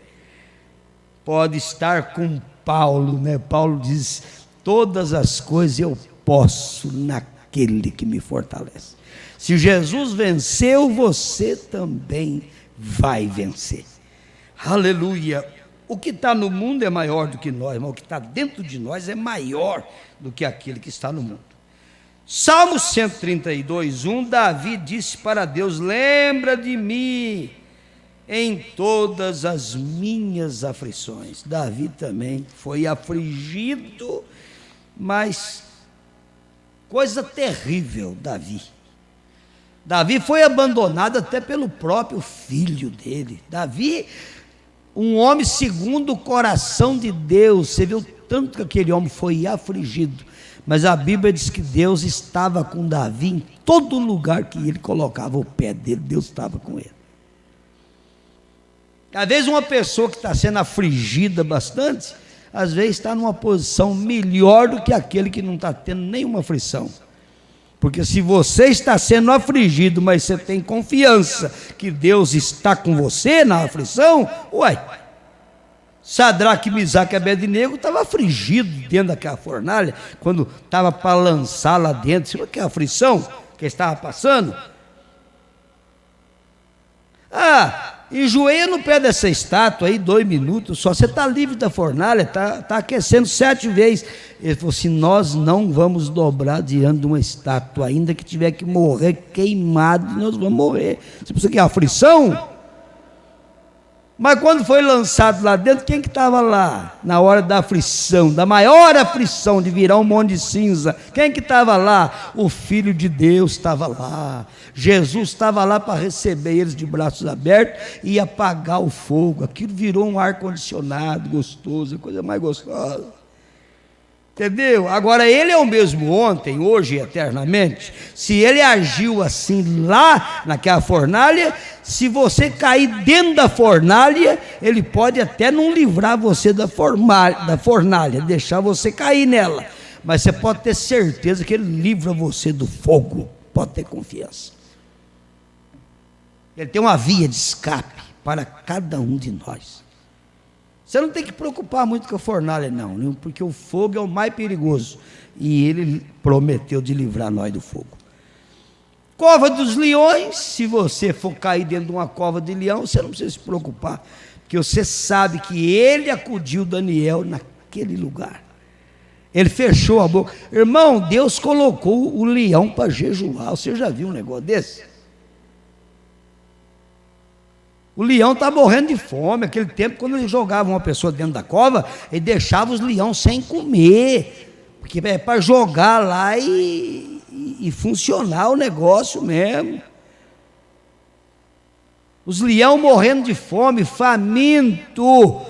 D: pode estar com Paulo, né? Paulo diz: todas as coisas eu posso naquele que me fortalece. Se Jesus venceu, você também vai vencer. Aleluia. O que está no mundo é maior do que nós, mas o que está dentro de nós é maior do que aquele que está no mundo. Salmo 132, 1, Davi disse para Deus: lembra de mim em todas as minhas aflições. Davi também foi afligido, mas coisa terrível, Davi foi abandonado até pelo próprio filho dele. Davi, um homem segundo o coração de Deus. Você viu tanto que aquele homem foi afligido. Mas a Bíblia diz que Deus estava com Davi em todo lugar que ele colocava o pé dele, Deus estava com ele. Às vezes uma pessoa que está sendo afligida bastante, às vezes está numa posição melhor do que aquele que não está tendo nenhuma aflição. Porque se você está sendo afligido, mas você tem confiança que Deus está com você na aflição, Sadraque, Misaque e Abednego estavam afligidos dentro daquela fornalha, quando estava para lançar lá dentro. Sabe que aflição que estava passando? Enjoeia no pé dessa estátua aí 2 minutos só, você está livre da fornalha, está aquecendo 7 vezes. Ele falou assim: nós não vamos dobrar diante de uma estátua, ainda que tiver que morrer queimado, nós vamos morrer. Você pensa que é aflição? Mas quando foi lançado lá dentro, quem que estava lá? Na hora da aflição, da maior aflição de virar um monte de cinza, quem que estava lá? O Filho de Deus estava lá. Jesus estava lá para receber eles de braços abertos e apagar o fogo. Aquilo virou um ar-condicionado gostoso, a coisa mais gostosa. Entendeu? Agora, ele é o mesmo ontem, hoje e eternamente. Se ele agiu assim lá naquela fornalha, se você cair dentro da fornalha, ele pode até não livrar você da fornalha, deixar você cair nela. Mas você pode ter certeza que ele livra você do fogo. Pode ter confiança. Ele tem uma via de escape para cada um de nós. Você não tem que preocupar muito com a fornalha, não, porque o fogo é o mais perigoso. E ele prometeu de livrar nós do fogo. Cova dos leões, se você for cair dentro de uma cova de leão, você não precisa se preocupar, porque você sabe que ele acudiu Daniel naquele lugar. Ele fechou a boca. Irmão, Deus colocou o leão para jejuar. Você já viu um negócio desse? O leão está morrendo de fome. Aquele tempo, quando ele jogava uma pessoa dentro da cova, ele deixava os leões sem comer, porque é para jogar lá e funcionar o negócio mesmo. Os leões morrendo de fome, faminto,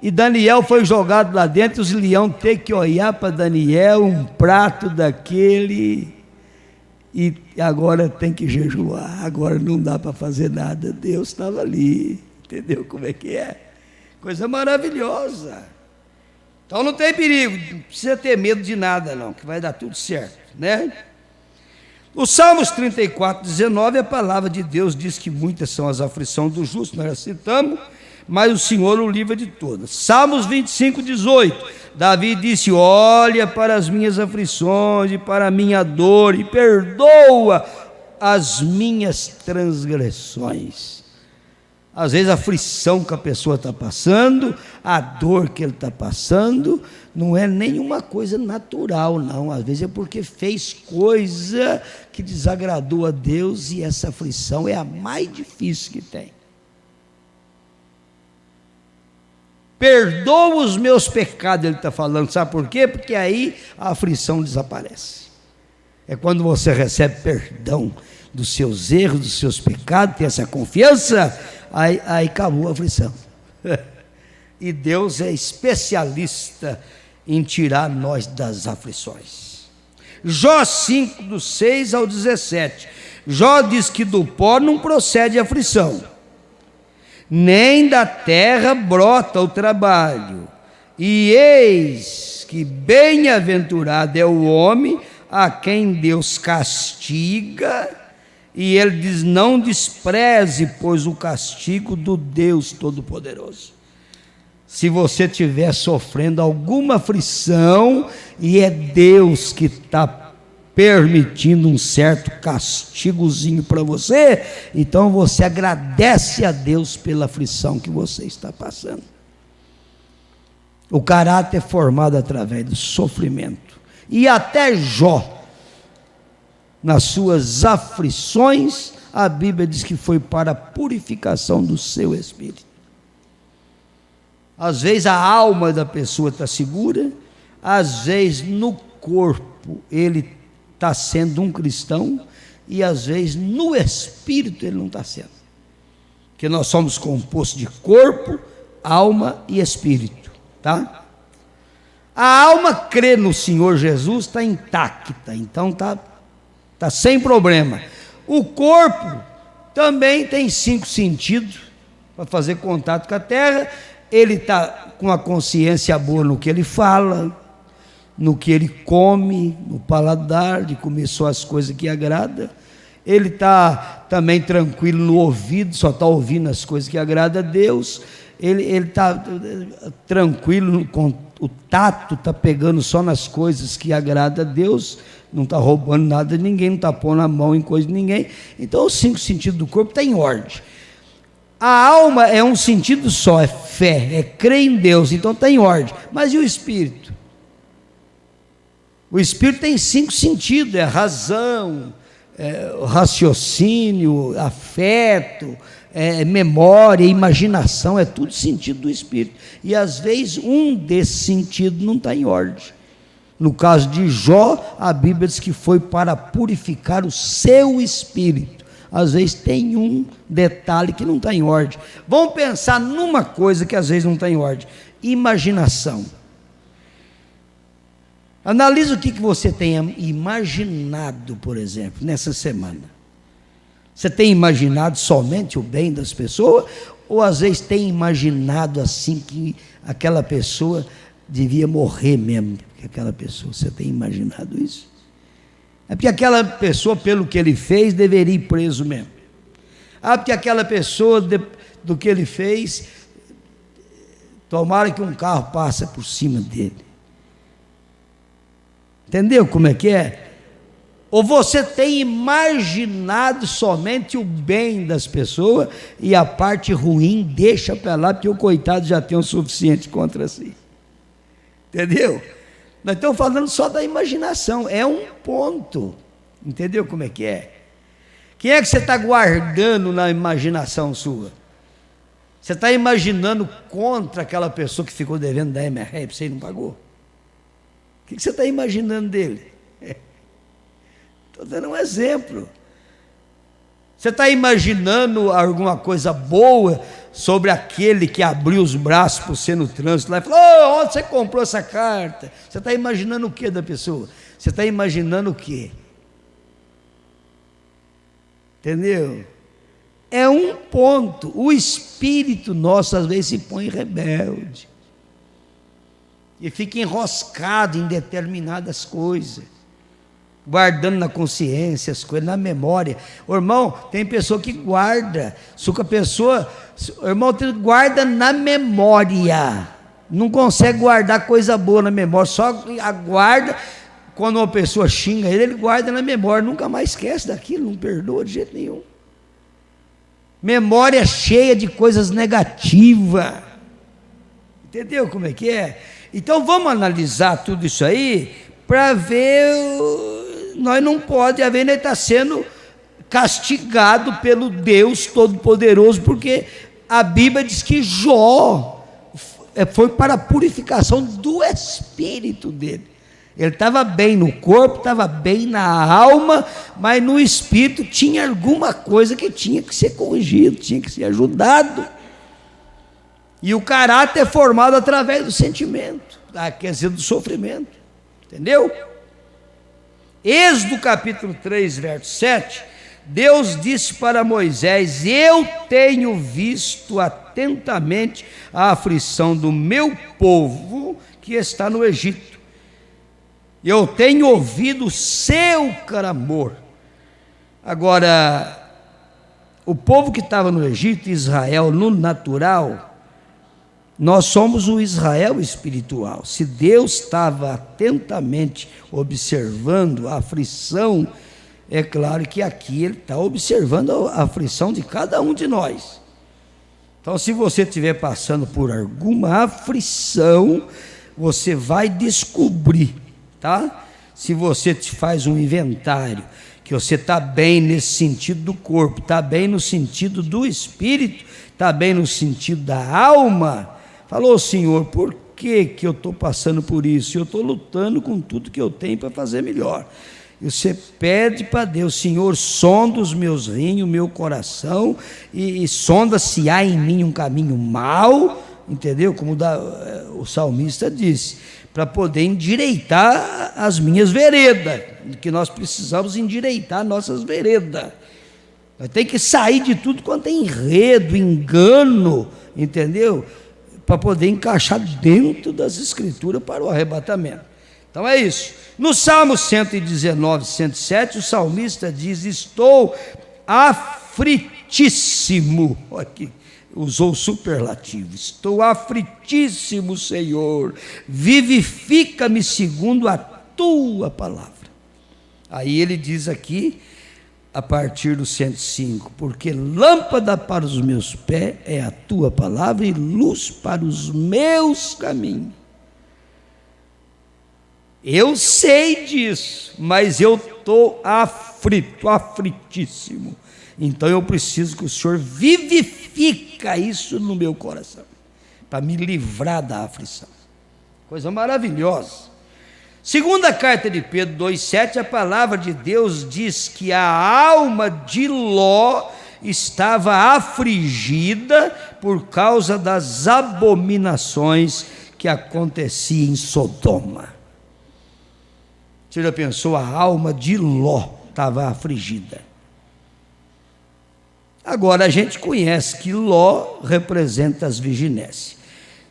D: e Daniel foi jogado lá dentro. Os leões têm que olhar para Daniel, um prato daquele, e agora tem que jejuar, agora não dá para fazer nada. Deus estava ali, entendeu como é que é? Coisa maravilhosa. Então não tem perigo, não precisa ter medo de nada não, que vai dar tudo certo, né? No Salmos 34, 19, a palavra de Deus diz que muitas são as aflições do justo, nós já citamos, mas o Senhor o livra de todas. Salmos 25, 18, Davi disse: olha para as minhas aflições e para a minha dor e perdoa as minhas transgressões. Às vezes a aflição que a pessoa está passando, a dor que ele está passando, não é nenhuma coisa natural, não. Às vezes é porque fez coisa que desagradou a Deus, e essa aflição é a mais difícil que tem. perdoa os meus pecados, ele está falando, sabe por quê? Porque aí a aflição desaparece. É quando você recebe perdão dos seus erros, dos seus pecados, tem essa confiança, aí acabou a aflição. E Deus é especialista em tirar nós das aflições. Jó 5, do 6 ao 17. Jó diz que do pó não procede aflição, nem da terra brota o trabalho. E eis que bem-aventurado é o homem a quem Deus castiga, e ele diz: não despreze, pois, o castigo do Deus Todo-Poderoso. Se você estiver sofrendo alguma aflição, e é Deus que está permitindo um certo castigozinho para você, então você agradece a Deus pela aflição que você está passando. O caráter é formado através do sofrimento. E até Jó, nas suas aflições, a Bíblia diz que foi para a purificação do seu espírito. Às vezes a alma da pessoa está segura, às vezes no corpo ele está sendo um cristão, e às vezes no espírito ele não está sendo. Porque nós somos compostos de corpo, alma e espírito, tá? A alma crê no Senhor Jesus, está intacta, então está sem problema. O corpo também tem 5 sentidos para fazer contato com a terra. Ele está com a consciência boa no que ele fala, no que ele come, no paladar, de comer só as coisas que agradam. Ele está também tranquilo no ouvido, só está ouvindo as coisas que agradam a Deus. Ele está tranquilo com o tato, está pegando só nas coisas que agradam a Deus, não está roubando nada de ninguém, não está pondo a mão em coisa de ninguém. Então os 5 sentidos do corpo estão em ordem. A alma é um sentido só, é fé, é crer em Deus, então está em ordem. Mas e o espírito? O espírito tem 5 sentidos, é a razão, o raciocínio, afeto, memória, imaginação, é tudo sentido do espírito. E às vezes um desses sentidos não está em ordem. No caso de Jó, a Bíblia diz que foi para purificar o seu espírito. Às vezes tem um detalhe que não está em ordem. Vamos pensar numa coisa que às vezes não está em ordem: imaginação. Analisa o que você tem imaginado, por exemplo, nessa semana. Você tem imaginado somente o bem das pessoas, ou às vezes tem imaginado assim que aquela pessoa devia morrer mesmo? Aquela pessoa, você tem imaginado isso? É porque aquela pessoa, pelo que ele fez, deveria ir preso mesmo. Porque aquela pessoa, do que ele fez, tomara que um carro passe por cima dele. Entendeu como é que é? Ou você tem imaginado somente o bem das pessoas e a parte ruim deixa para lá, porque o coitado já tem o suficiente contra si. Entendeu? Nós estamos falando só da imaginação, é um ponto. Entendeu como é que é? Quem é que você está guardando na imaginação sua? Você está imaginando contra aquela pessoa que ficou devendo 10 mil reais para você e não pagou? O que você está imaginando dele? Estou dando um exemplo. Você está imaginando alguma coisa boa sobre aquele que abriu os braços para você no trânsito lá e falou: onde você comprou essa carta? Você está imaginando o que da pessoa? Você está imaginando o quê? Entendeu? É um ponto. O espírito nosso às vezes se põe rebelde e fica enroscado em determinadas coisas, guardando na consciência as coisas, na memória. O irmão, tem pessoa que guarda, o irmão guarda na memória, não consegue guardar coisa boa na memória, só aguarda quando uma pessoa xinga ele guarda na memória, nunca mais esquece daquilo, não perdoa de jeito nenhum. Memória cheia de coisas negativas. Entendeu como é que é? Então vamos analisar tudo isso aí para ver. Nós não pode haver, ele está sendo castigado pelo Deus Todo-Poderoso, porque a Bíblia diz que Jó foi para a purificação do espírito dele. Ele estava bem no corpo, estava bem na alma, mas no espírito tinha alguma coisa que tinha que ser corrigido, tinha que ser ajudado. E o caráter é formado através do sentimento, quer dizer, do sofrimento. Entendeu? Êxodo capítulo 3, verso 7, Deus disse para Moisés: eu tenho visto atentamente a aflição do meu povo que está no Egito. Eu tenho ouvido o seu clamor. Agora, o povo que estava no Egito, Israel, no natural, nós somos o Israel espiritual. Se Deus estava atentamente observando a aflição, é claro que aqui Ele está observando a aflição de cada um de nós. Então, se você estiver passando por alguma aflição, você vai descobrir, tá? Se você te faz um inventário, que você está bem nesse sentido do corpo, está bem no sentido do espírito, está bem no sentido da alma, falou: Senhor, por que eu estou passando por isso? Eu estou lutando com tudo que eu tenho para fazer melhor. E você pede para Deus: Senhor, sonda os meus rins, o meu coração, e sonda se há em mim um caminho mau, entendeu? Como o salmista disse, para poder endireitar as minhas veredas, que nós precisamos endireitar nossas veredas. Nós temos que sair de tudo quanto é enredo, engano, entendeu? Para poder encaixar dentro das escrituras para o arrebatamento. Então é isso. No Salmo 119, 107, o salmista diz: estou aflitíssimo. Olha aqui, usou o superlativo: estou aflitíssimo, Senhor, vivifica-me segundo a tua palavra. Aí ele diz aqui, a partir do 105, porque lâmpada para os meus pés é a tua palavra e luz para os meus caminhos. Eu sei disso, mas eu estou aflito, aflitíssimo. Então eu preciso que o Senhor vivifica isso no meu coração, para me livrar da aflição. Coisa maravilhosa. Segunda carta de Pedro 2,7, a palavra de Deus diz que a alma de Ló estava afligida por causa das abominações que aconteciam em Sodoma. Você já pensou? A alma de Ló estava afligida. Agora a gente conhece que Ló representa as virginécias.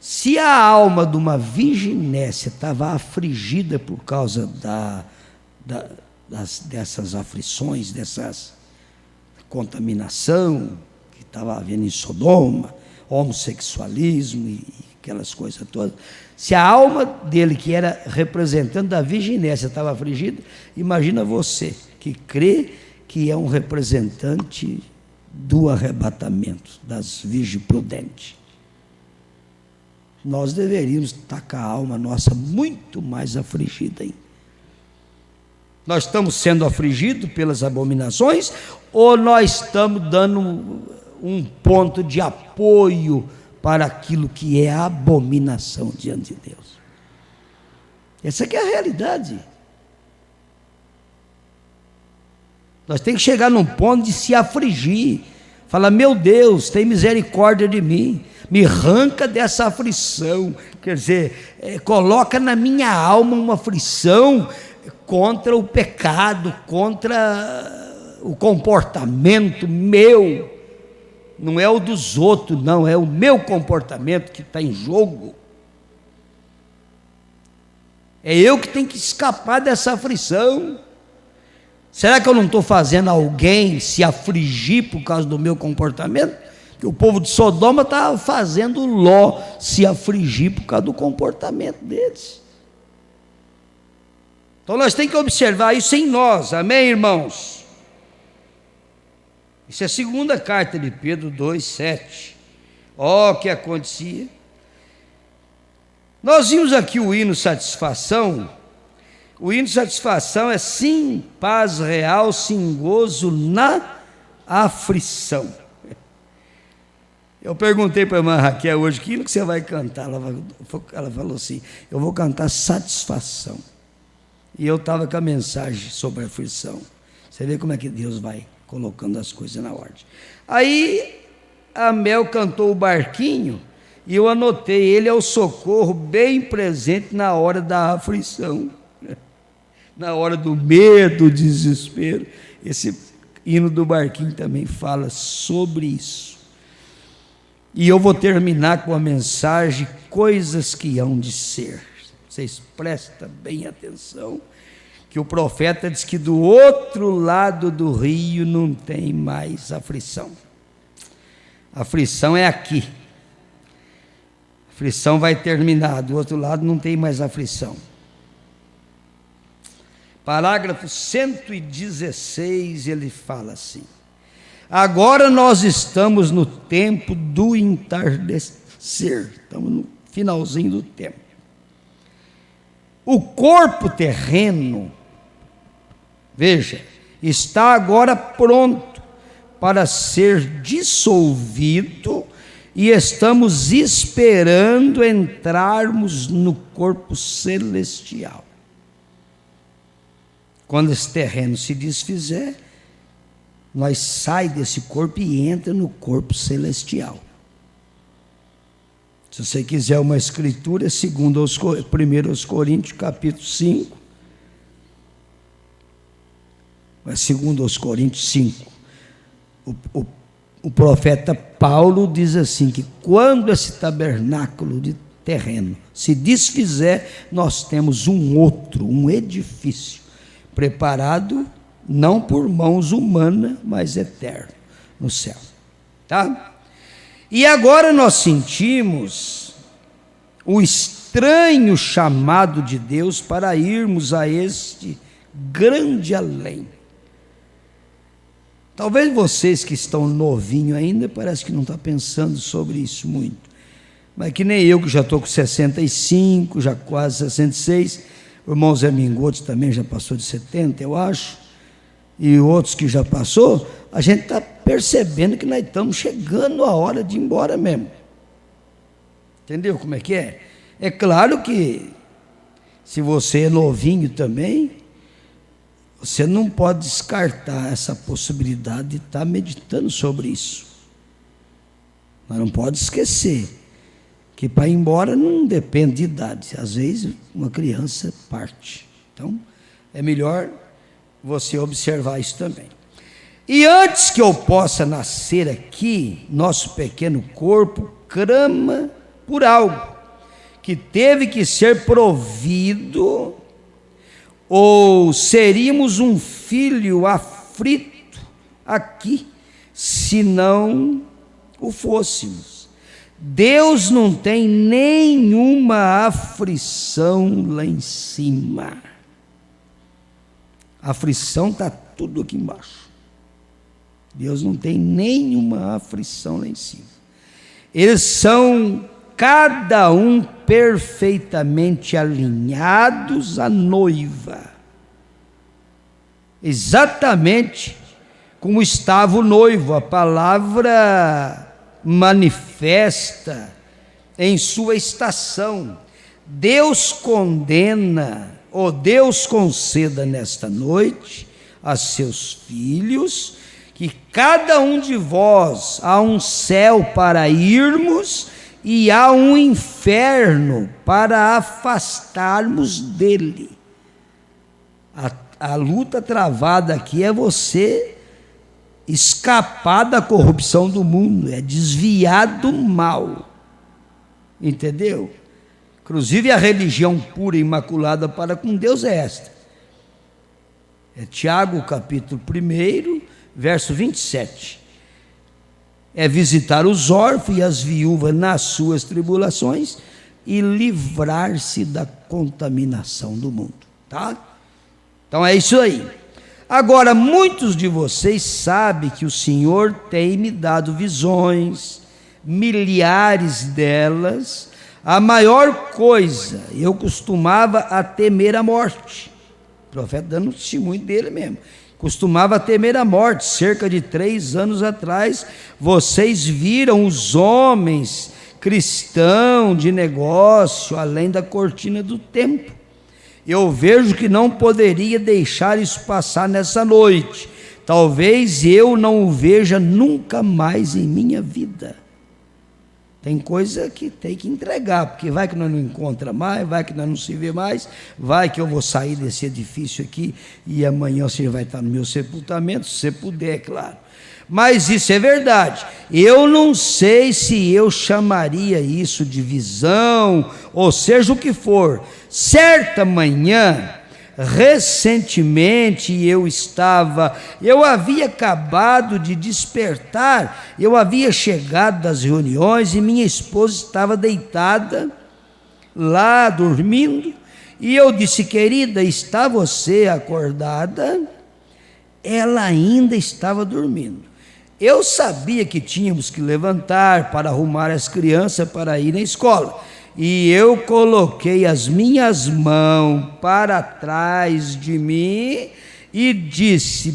D: Se a alma de uma virginécia estava afligida por causa dessas aflições, dessas contaminação que estava havendo em Sodoma, homossexualismo e aquelas coisas todas, se a alma dele, que era representante da virginécia, estava afligida, imagina você que crê que é um representante do arrebatamento das virgens prudentes. Nós deveríamos estar com a alma nossa muito mais afligida ainda. Nós estamos sendo afligidos pelas abominações, ou nós estamos dando um ponto de apoio para aquilo que é abominação diante de Deus? Essa aqui é a realidade. Nós temos que chegar num ponto de se afligir, falar: meu Deus, tem misericórdia de mim, me arranca dessa aflição. Quer dizer, coloca na minha alma uma aflição contra o pecado, contra o comportamento meu, não é o dos outros, não, é o meu comportamento que está em jogo. É eu que tenho que escapar dessa aflição. Será que eu não estou fazendo alguém se afligir por causa do meu comportamento? Que o povo de Sodoma estava fazendo Ló se afligir por causa do comportamento deles. Então nós temos que observar isso em nós, amém, irmãos? Isso é a segunda carta de Pedro 2,7. Ó, o que acontecia. Nós vimos aqui o hino satisfação. O hino de satisfação é: sim, paz real, sim, gozo na aflição. Eu perguntei para a irmã Raquel hoje, aquilo que você vai cantar? Ela falou assim, eu vou cantar satisfação. E eu estava com a mensagem sobre a aflição. Você vê como é que Deus vai colocando as coisas na ordem. Aí a Mel cantou o barquinho, e eu anotei, ele é o socorro bem presente na hora da aflição, na hora do medo, do desespero. Esse hino do barquinho também fala sobre isso. E eu vou terminar com a mensagem, coisas que hão de ser. Vocês prestem bem atenção, que o profeta diz que do outro lado do rio não tem mais aflição. A aflição é aqui. A aflição vai terminar, do outro lado não tem mais aflição. Parágrafo 116, ele fala assim: agora nós estamos no tempo do entardecer, estamos no finalzinho do tempo. O corpo terreno, veja, está agora pronto para ser dissolvido e estamos esperando entrarmos no corpo celestial. Quando esse terreno se desfizer, nós saímos desse corpo e entra no corpo celestial. Se você quiser uma escritura, 1 Coríntios capítulo 5, mas 2 Coríntios 5, o profeta Paulo diz assim, que quando esse tabernáculo de terreno se desfizer, nós temos um edifício, preparado não por mãos humanas, mas eterno, no céu, tá? E agora nós sentimos o estranho chamado de Deus para irmos a este grande além. Talvez vocês que estão novinhos ainda, parece que não estão pensando sobre isso muito, mas que nem eu, que já estou com 65, já quase 66, o irmão Zé Mingotes também já passou de 70, eu acho, e outros que já passou, a gente está percebendo que nós estamos chegando a hora de ir embora mesmo. Entendeu como é que é? É claro que, se você é novinho também, você não pode descartar essa possibilidade de estar meditando sobre isso. Mas não pode esquecer que para ir embora não depende de idade. Às vezes uma criança parte. Então é melhor você observar isso também. E antes que eu possa nascer aqui, nosso pequeno corpo clama por algo que teve que ser provido, ou seríamos um filho aflito aqui, se não o fôssemos. Deus não tem nenhuma aflição lá em cima. A aflição está tudo aqui embaixo. Deus não tem nenhuma aflição lá em cima. Eles são cada um perfeitamente alinhados à noiva, exatamente como estava o noivo. A palavra manifesta em sua estação. Deus condena, ou Deus conceda nesta noite a seus filhos, que cada um de vós há um céu para irmos e há um inferno para afastarmos dele. A luta travada aqui é você escapar da corrupção do mundo, é desviar do mal, entendeu? Inclusive a religião pura e imaculada para com Deus é esta. É Tiago capítulo 1, verso 27. É visitar os órfãos e as viúvas nas suas tribulações e livrar-se da contaminação do mundo, tá? Então é isso aí. Agora, muitos de vocês sabem que o Senhor tem me dado visões, milhares delas. A maior coisa, eu costumava a temer a morte. O profeta dando testemunho dele mesmo. costumava temer a morte. Cerca de 3 anos atrás, vocês viram os homens cristãos de negócio além da cortina do templo. Eu vejo que não poderia deixar isso passar nessa noite. Talvez eu não o veja nunca mais em minha vida. Tem coisa que tem que entregar, porque vai que nós não encontramos mais, vai que nós não se vê mais, vai que eu vou sair desse edifício aqui e amanhã você vai estar no meu sepultamento, se você puder, claro. Mas isso é verdade. Eu não sei se eu chamaria isso de visão, ou seja o que for. Certa manhã, recentemente eu havia acabado de despertar, eu havia chegado das reuniões e minha esposa estava deitada lá dormindo, e eu disse: querida, está você acordada? Ela ainda estava dormindo. Eu sabia que tínhamos que levantar para arrumar as crianças para ir na escola. E eu coloquei as minhas mãos para trás de mim e disse: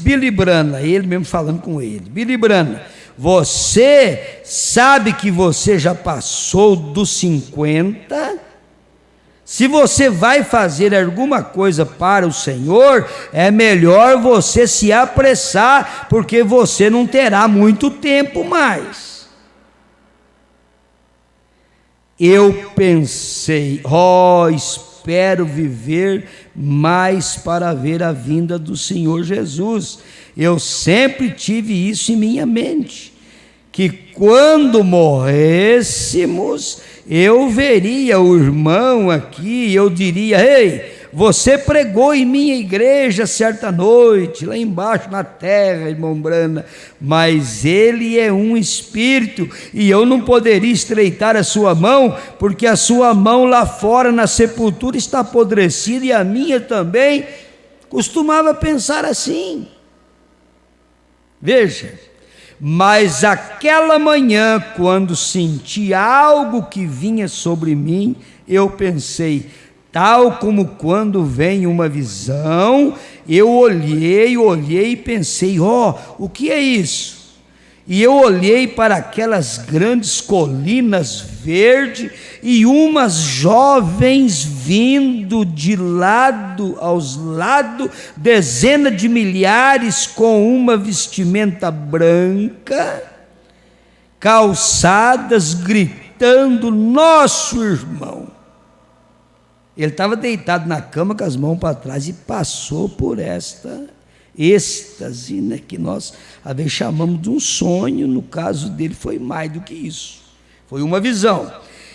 D: Billy Brana, ele mesmo falando com ele, Billy Brana, você sabe que você já passou dos 50? Se você vai fazer alguma coisa para o Senhor, é melhor você se apressar, porque você não terá muito tempo mais. Eu pensei: espero viver mais para ver a vinda do Senhor Jesus. Eu sempre tive isso em minha mente, que quando morrêssemos, eu veria o irmão aqui e eu diria: ei, você pregou em minha igreja certa noite, lá embaixo na terra, irmão Brana, mas ele é um espírito, e eu não poderia estreitar a sua mão, porque a sua mão lá fora na sepultura está apodrecida, e a minha também. Costumava pensar assim. Veja, mas aquela manhã, quando senti algo que vinha sobre mim, eu pensei, tal como quando vem uma visão, eu olhei e pensei: o que é isso? E eu olhei para aquelas grandes colinas verdes e umas jovens vindo de lado aos lados, dezenas de milhares com uma vestimenta branca, calçadas, gritando: nosso irmão. Ele estava deitado na cama com as mãos para trás e passou por esta êxtase, né, que nós às vezes chamamos de um sonho. No caso dele foi mais do que isso, foi uma visão.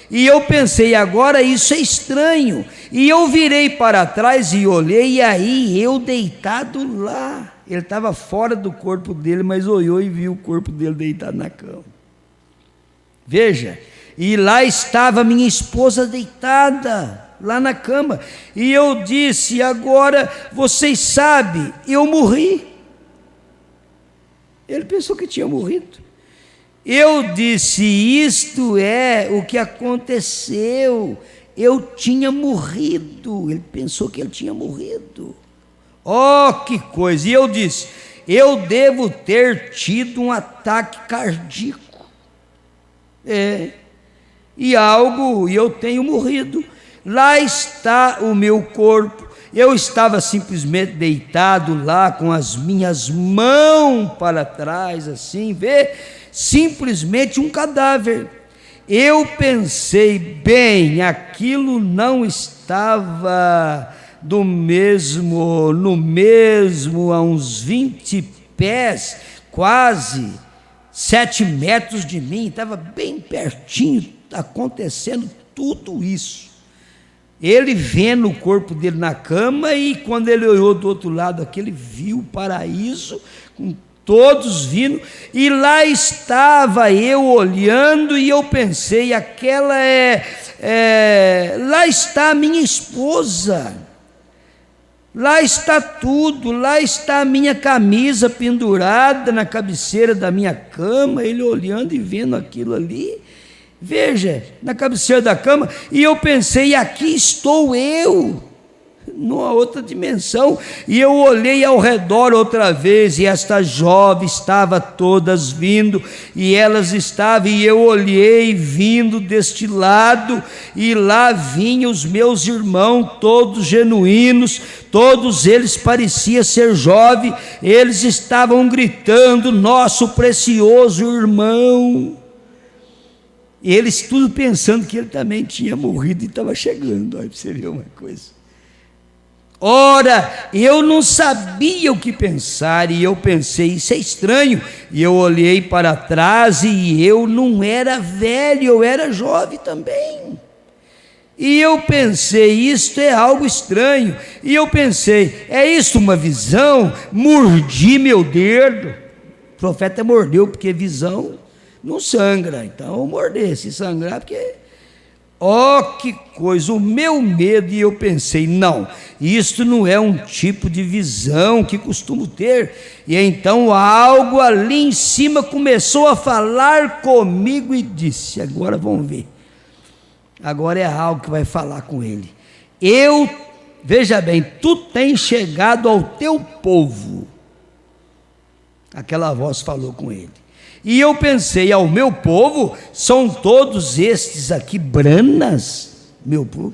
D: E eu pensei: agora isso é estranho. E eu virei para trás e olhei, e aí eu deitado lá. Ele estava fora do corpo dele, mas olhou e viu o corpo dele deitado na cama. Veja, e lá estava minha esposa deitada lá na cama, e eu disse: agora vocês sabem, eu morri. Ele pensou que tinha morrido. Eu disse: isto é o que aconteceu, eu tinha morrido. Ele pensou que ele tinha morrido. Que coisa! E eu disse: eu devo ter tido um ataque cardíaco. E eu tenho morrido. Lá está o meu corpo. Eu estava simplesmente deitado lá com as minhas mãos para trás, assim, simplesmente um cadáver. Eu pensei: aquilo não estava no mesmo a uns 20 pés, quase 7 metros de mim, estava bem pertinho, acontecendo tudo isso. Ele vendo o corpo dele na cama, e quando ele olhou do outro lado aqui, ele viu o paraíso, com todos vindo, e lá estava eu olhando, e eu pensei: lá está a minha esposa, lá está tudo, lá está a minha camisa pendurada na cabeceira da minha cama, ele olhando e vendo aquilo ali. Veja, na cabeceira da cama, e eu pensei: aqui estou eu, numa outra dimensão, e eu olhei ao redor outra vez, e esta jovem estava todas vindo, e elas estavam, e eu olhei vindo deste lado, e lá vinham os meus irmãos, todos genuínos, todos eles pareciam ser jovens, eles estavam gritando, nosso precioso irmão, e eles tudo pensando que ele também tinha morrido e estava chegando. Olha, você vê uma coisa. Ora, eu não sabia o que pensar, e eu pensei, isso é estranho, e eu olhei para trás, e eu não era velho, eu era jovem também, e eu pensei, isto é algo estranho, e eu pensei, é isto uma visão? Mordi meu dedo, o profeta mordeu, porque visão não sangra, então eu morder, se sangrar, porque... que coisa, o meu medo, e eu pensei, não, isto não é um tipo de visão que costumo ter, e então algo ali em cima começou a falar comigo e disse, agora vamos ver, agora é algo que vai falar com ele, veja bem, tu tens chegado ao teu povo, aquela voz falou com ele, e eu pensei, ao meu povo, são todos estes aqui branas? Meu povo?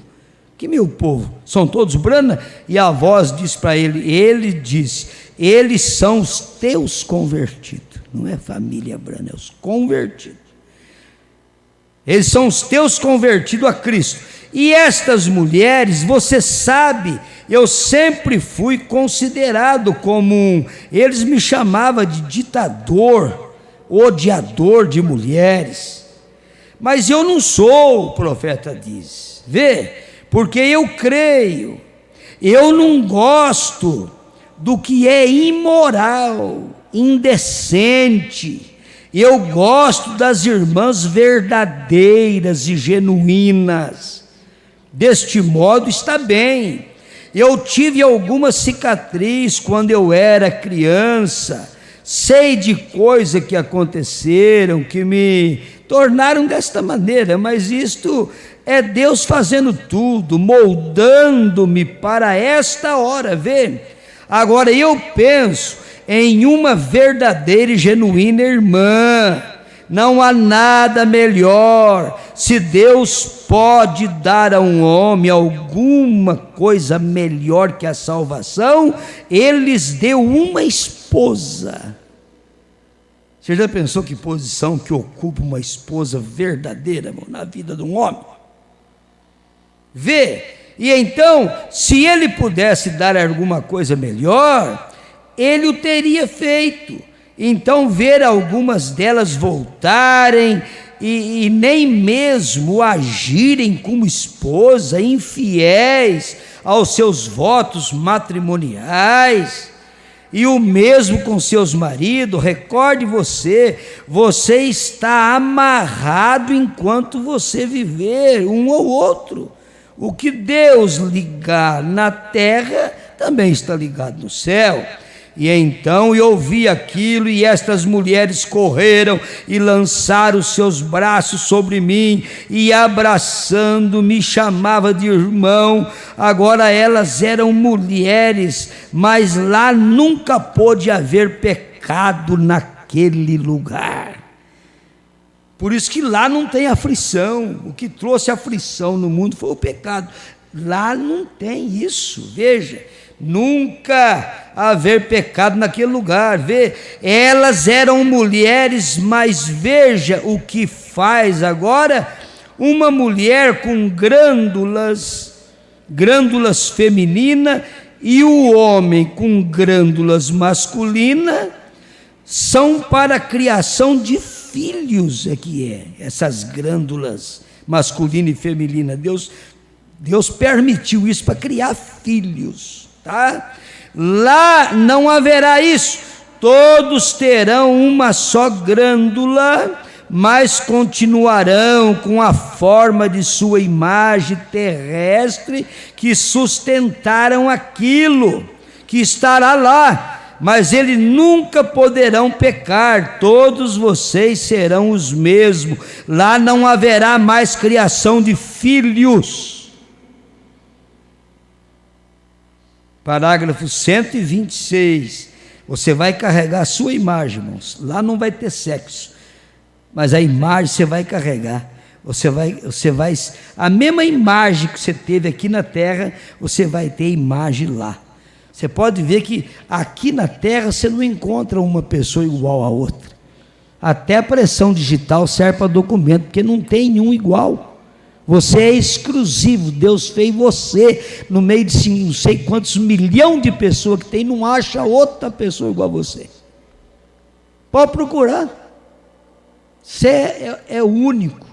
D: Que meu povo? São todos branas? E a voz disse para ele disse, eles são os teus convertidos, não é família brana, é os convertidos, eles são os teus convertidos a Cristo, e estas mulheres, você sabe, eu sempre fui considerado como eles me chamavam de ditador, odiador de mulheres, mas eu não sou, o profeta diz, vê, porque eu creio, eu não gosto do que é imoral, indecente, eu gosto das irmãs verdadeiras e genuínas, deste modo está bem, eu tive alguma cicatriz quando eu era criança, sei de coisas que aconteceram, que me tornaram desta maneira, mas isto é Deus fazendo tudo, moldando-me para esta hora, vê? Agora eu penso em uma verdadeira e genuína irmã, não há nada melhor, se Deus pode dar a um homem alguma coisa melhor que a salvação, Ele lhes deu uma esposa. Você já pensou que posição que ocupa uma esposa verdadeira, irmão, na vida de um homem? Vê, e então, se ele pudesse dar alguma coisa melhor, ele o teria feito. Então, ver algumas delas voltarem e nem mesmo agirem como esposa, infiéis aos seus votos matrimoniais, e o mesmo com seus maridos, recorde você está amarrado enquanto você viver, um ou outro, o que Deus ligar na terra, também está ligado no céu. E então eu ouvi aquilo, e estas mulheres correram e lançaram os seus braços sobre mim, e abraçando me chamava de irmão. Agora elas eram mulheres, mas lá nunca pôde haver pecado naquele lugar. Por isso que lá não tem aflição. O que trouxe aflição no mundo foi o pecado. Lá não tem isso, veja. Nunca haver pecado naquele lugar, vê, elas eram mulheres, mas veja o que faz agora, uma mulher com glândulas femininas, e o homem com glândulas masculinas, são para a criação de filhos, essas glândulas masculina e feminina, Deus permitiu isso para criar filhos, tá? Lá não haverá isso, todos terão uma só glândula, mas continuarão com a forma de sua imagem terrestre, que sustentaram aquilo que estará lá, mas eles nunca poderão pecar, todos vocês serão os mesmos, lá não haverá mais criação de filhos. Parágrafo 126. Você vai carregar a sua imagem, irmãos. Lá não vai ter sexo, mas a imagem você vai carregar. Você vai, a mesma imagem que você teve aqui na terra, você vai ter imagem lá. Você pode ver que aqui na terra você não encontra uma pessoa igual a outra. Até a pressão digital serve para documento, porque não tem nenhum igual. Você é exclusivo, Deus fez você no meio de não sei quantos milhões de pessoas que tem, não acha outra pessoa igual a você. Pode procurar. Você é único.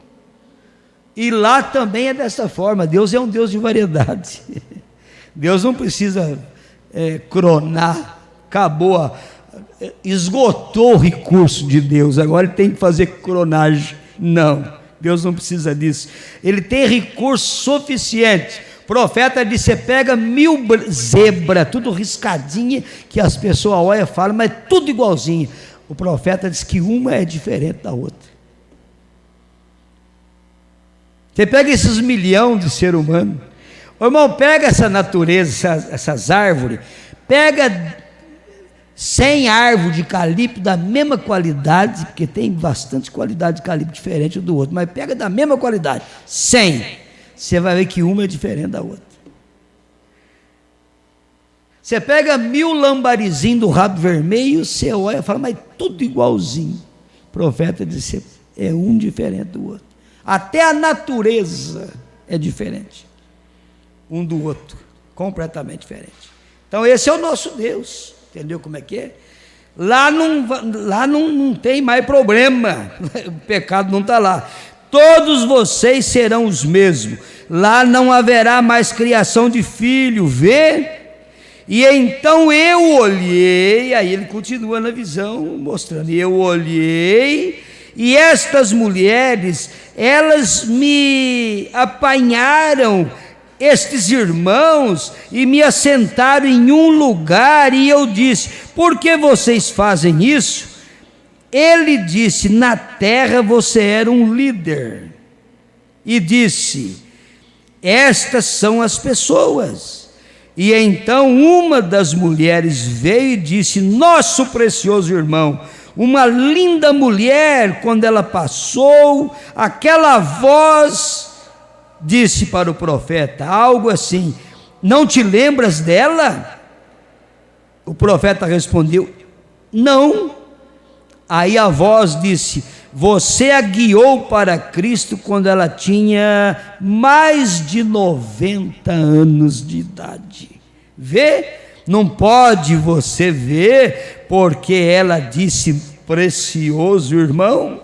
D: E lá também é dessa forma. Deus é um Deus de variedade. Deus não precisa cronar. Acabou, esgotou o recurso de Deus, agora ele tem que fazer cronagem. Não, Deus não precisa disso. Ele tem recurso suficiente. O profeta disse: você pega 1000 zebras, tudo riscadinha, que as pessoas olham e falam, mas tudo igualzinho. O profeta diz que uma é diferente da outra. Você pega esses milhões de ser humano, ô irmão, pega essa natureza, essas árvores, pega 100 árvores de calipto da mesma qualidade, porque tem bastante qualidade de calipto diferente um do outro, mas pega da mesma qualidade, 100, você vai ver que uma é diferente da outra. Você pega 1000 lambarizinhos do rabo vermelho, você olha e fala, mas tudo igualzinho. O profeta disse: é um diferente do outro. Até a natureza é diferente um do outro, completamente diferente. Então esse é o nosso Deus, entendeu como é que é? Lá não tem mais problema, o pecado não está lá. Todos vocês serão os mesmos, lá não haverá mais criação de filho, vê? E então eu olhei, aí ele continua na visão mostrando, eu olhei, e estas mulheres, elas me apanharam, estes irmãos, e me assentaram em um lugar, e eu disse: por que vocês fazem isso? Ele disse: na terra você era um líder. E disse: estas são as pessoas. E então uma das mulheres veio e disse: nosso precioso irmão, uma linda mulher, quando ela passou, aquela voz disse para o profeta algo assim: não te lembras dela? O profeta respondeu: não. Aí a voz disse: você a guiou para Cristo quando ela tinha mais de 90 anos de idade. Vê? Não pode você ver, porque ela disse: precioso irmão.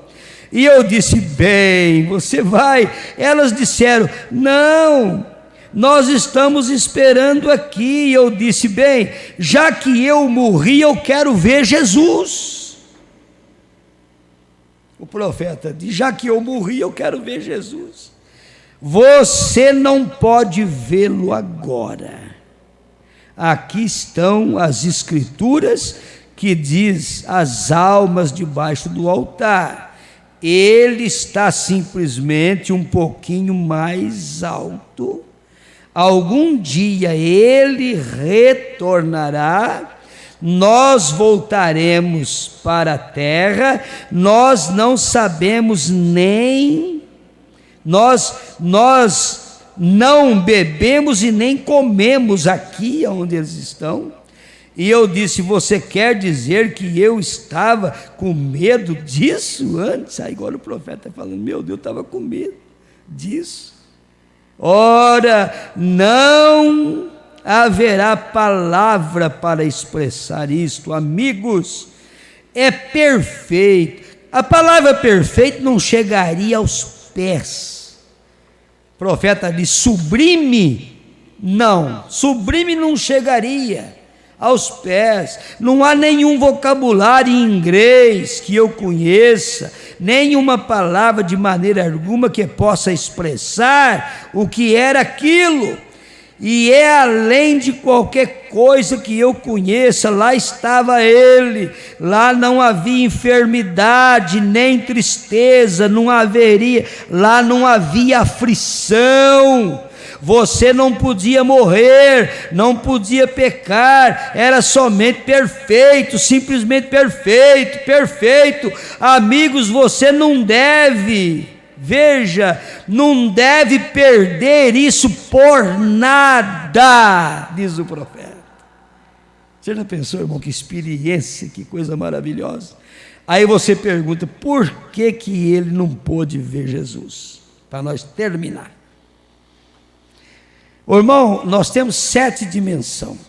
D: E eu disse: bem, você vai. Elas disseram: não, nós estamos esperando aqui. E eu disse: bem, já que eu morri, eu quero ver Jesus. O profeta diz: já que eu morri, eu quero ver Jesus. Você não pode vê-lo agora. Aqui estão as escrituras que diz as almas debaixo do altar. Ele está simplesmente um pouquinho mais alto. Algum dia ele retornará, nós voltaremos para a terra, nós não sabemos nem, nós não bebemos e nem comemos aqui onde eles estão. E eu disse: você quer dizer que eu estava com medo disso antes? Aí agora o profeta está falando: meu Deus, eu estava com medo disso. Ora, não haverá palavra para expressar isto, amigos. É perfeito. A palavra perfeito não chegaria aos pés. O profeta diz: sublime, não, sublime não chegaria aos pés. Não há nenhum vocabulário em inglês que eu conheça, nenhuma palavra de maneira alguma que possa expressar o que era aquilo. E é além de qualquer coisa que eu conheça. Lá estava ele, lá não havia enfermidade, nem tristeza, não haveria, lá não havia aflição. você não podia morrer, não podia pecar, era somente perfeito, simplesmente perfeito, perfeito. Amigos, você não deve, veja, não deve perder isso por nada, diz o profeta. Você já pensou, irmão, que experiência, que coisa maravilhosa? Aí você pergunta, por que que ele não pôde ver Jesus? Para nós terminar. Ô irmão, nós temos 7 dimensões.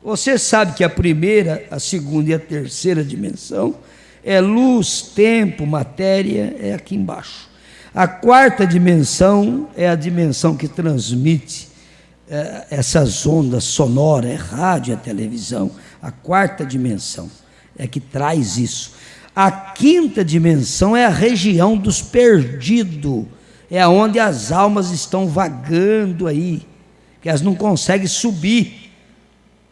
D: Você sabe que a primeira, a segunda e a terceira dimensão é luz, tempo, matéria, é aqui embaixo. A quarta dimensão é a dimensão que transmite essas ondas sonoras, é rádio, é televisão. A quarta dimensão é que traz isso. A quinta dimensão é a região dos perdidos, é onde as almas estão vagando aí, que elas não conseguem subir,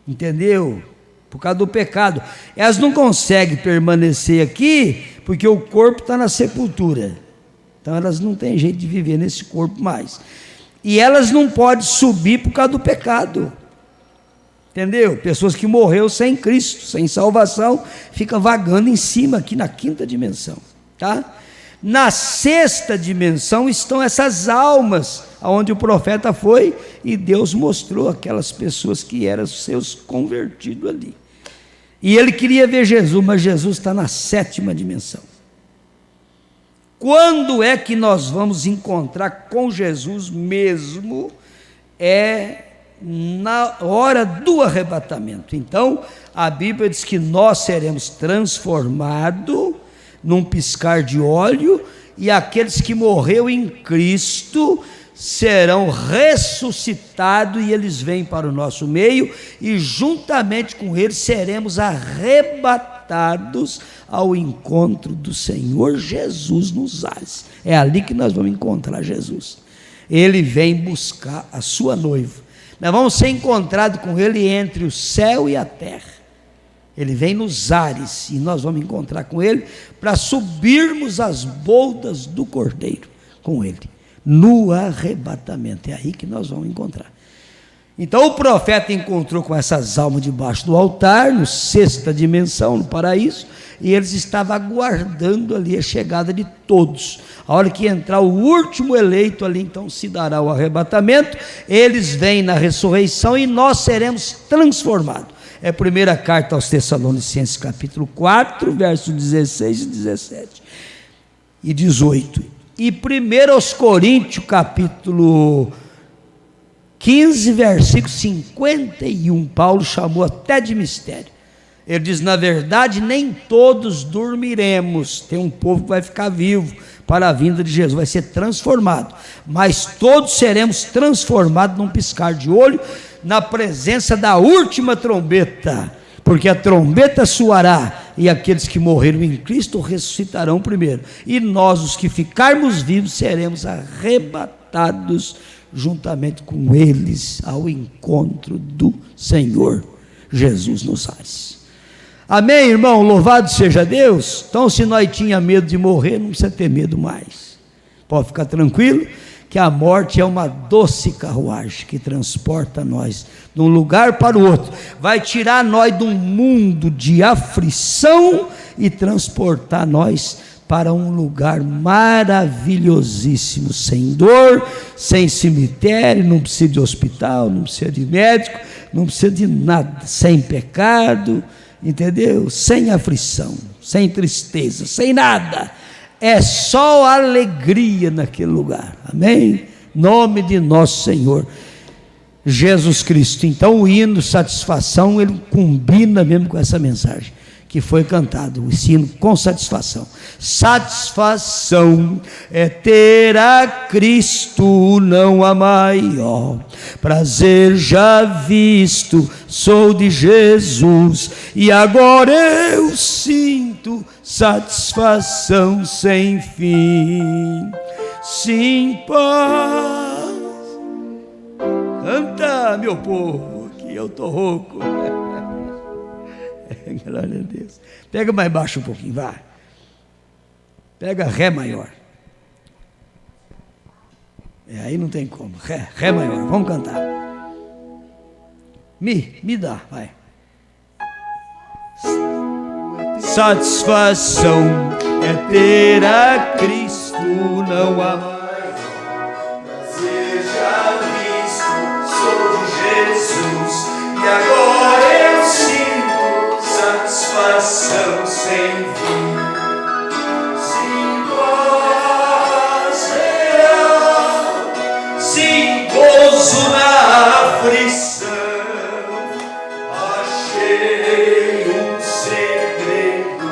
D: entendeu? Por causa do pecado. Elas não conseguem permanecer aqui, porque o corpo está na sepultura, então elas não têm jeito de viver nesse corpo mais. E elas não podem subir por causa do pecado, entendeu? Pessoas que morreram sem Cristo, sem salvação, fica vagando em cima aqui na quinta dimensão, tá? Na sexta dimensão estão essas almas, aonde o profeta foi e Deus mostrou aquelas pessoas que eram seus convertidos ali. E ele queria ver Jesus, mas Jesus está na sétima dimensão. Quando é que nós vamos encontrar com Jesus mesmo? É na hora do arrebatamento. Então, a Bíblia diz que nós seremos transformados num piscar de olho, e aqueles que morreram em Cristo serão ressuscitados, e eles vêm para o nosso meio, e juntamente com eles seremos arrebatados ao encontro do Senhor Jesus nos ares. É ali que nós vamos encontrar Jesus. Ele vem buscar a sua noiva. Nós vamos ser encontrados com ele entre o céu e a terra. Ele vem nos ares e nós vamos encontrar com ele para subirmos as boldas do Cordeiro com ele, no arrebatamento. É aí que nós vamos encontrar. Então o profeta encontrou com essas almas debaixo do altar, no sexta dimensão, no paraíso, e eles estavam aguardando ali a chegada de todos. A hora que entrar o último eleito ali, então se dará o arrebatamento, eles vêm na ressurreição e nós seremos transformados. É a primeira carta aos Tessalonicenses, capítulo 4, versos 16 e 17 e 18. E 1 aos Coríntios, capítulo 15, versículo 51, Paulo chamou até de mistério. Ele diz, na verdade, nem todos dormiremos. Tem um povo que vai ficar vivo para a vinda de Jesus, vai ser transformado. Mas todos seremos transformados num piscar de olho, na presença da última trombeta, porque a trombeta soará, e aqueles que morreram em Cristo ressuscitarão primeiro, e nós, os que ficarmos vivos, seremos arrebatados juntamente com eles ao encontro do Senhor Jesus nos ares. Amém, irmão? Louvado seja Deus. Então, se nós tínhamos medo de morrer, não precisa ter medo mais. Pode ficar tranquilo, que a morte é uma doce carruagem que transporta nós de um lugar para o outro, vai tirar nós de um mundo de aflição e transportar nós para um lugar maravilhosíssimo, sem dor, sem cemitério, não precisa de hospital, não precisa de médico, não precisa de nada, sem pecado, entendeu? Sem aflição, sem tristeza, sem nada. É só alegria naquele lugar, amém? Nome de nosso Senhor Jesus Cristo. Então o hino satisfação, ele combina mesmo com essa mensagem que foi cantado, o hino com satisfação. Satisfação é ter a Cristo, não há maior prazer já visto, sou de Jesus, e agora eu sinto satisfação sem fim. Sim, paz. Canta, meu povo, que eu tô rouco. Glória a Deus. Pega mais baixo um pouquinho, vai. Pega Ré maior. Aí não tem como. Ré maior, vamos cantar. Me dá, vai. Satisfação é ter a Cristo, não há mais prazer já visto, sou de Jesus, e agora eu sinto satisfação sem fim. Sim, paz real, sim, gozo na aflição, achei um segredo,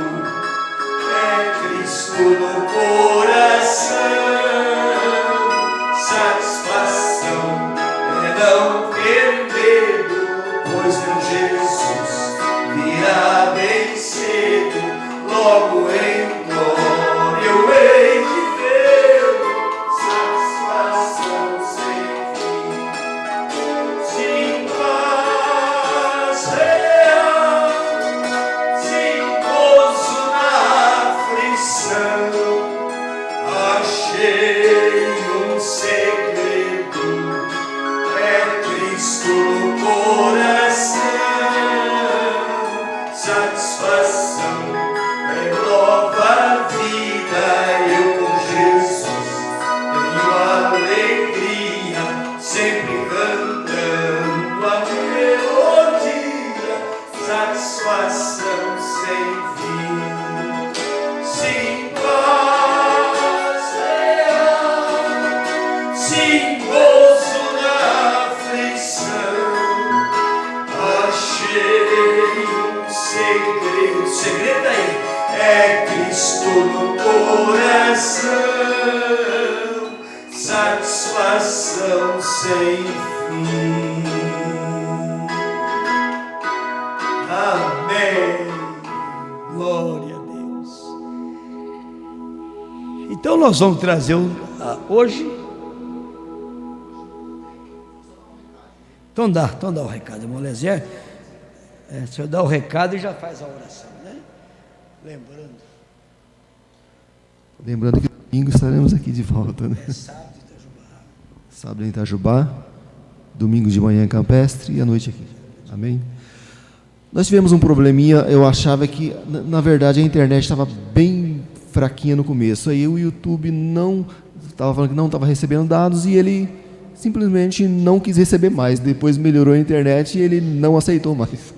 D: é Cristo no coração. Satisfação é não ter medo, pois meu Jesus virá bem cedo, logo em glória eu hei de vê-lo. Satisfação sem fim, sim, paz real, sim, gozo na aflição, achei um segredo, é Cristo no coração. Satisfação é nova vida, eu com Jesus tenho alegria, sempre cantando a melodia. Satisfação sem fim, sim, paz real, sim, gozo na aflição, achei um segredo. Segredo aí é Cristo no coração. Satisfação sem fim. Amém. Glória a Deus. Então nós vamos trazer hoje. Então dá o recado, irmão Lezier. O senhor dá o recado e já faz a oração, né?
C: Lembrando que domingo estaremos aqui de volta, né?
D: Sábado em Itajubá.
C: Sábado em Itajubá, domingo de manhã em Campestre e à noite aqui. Amém? Nós tivemos um probleminha, eu achava que, na verdade, a internet estava bem fraquinha no começo. Aí o YouTube estava falando que não estava recebendo dados e ele simplesmente não quis receber mais. Depois melhorou a internet e ele não aceitou mais.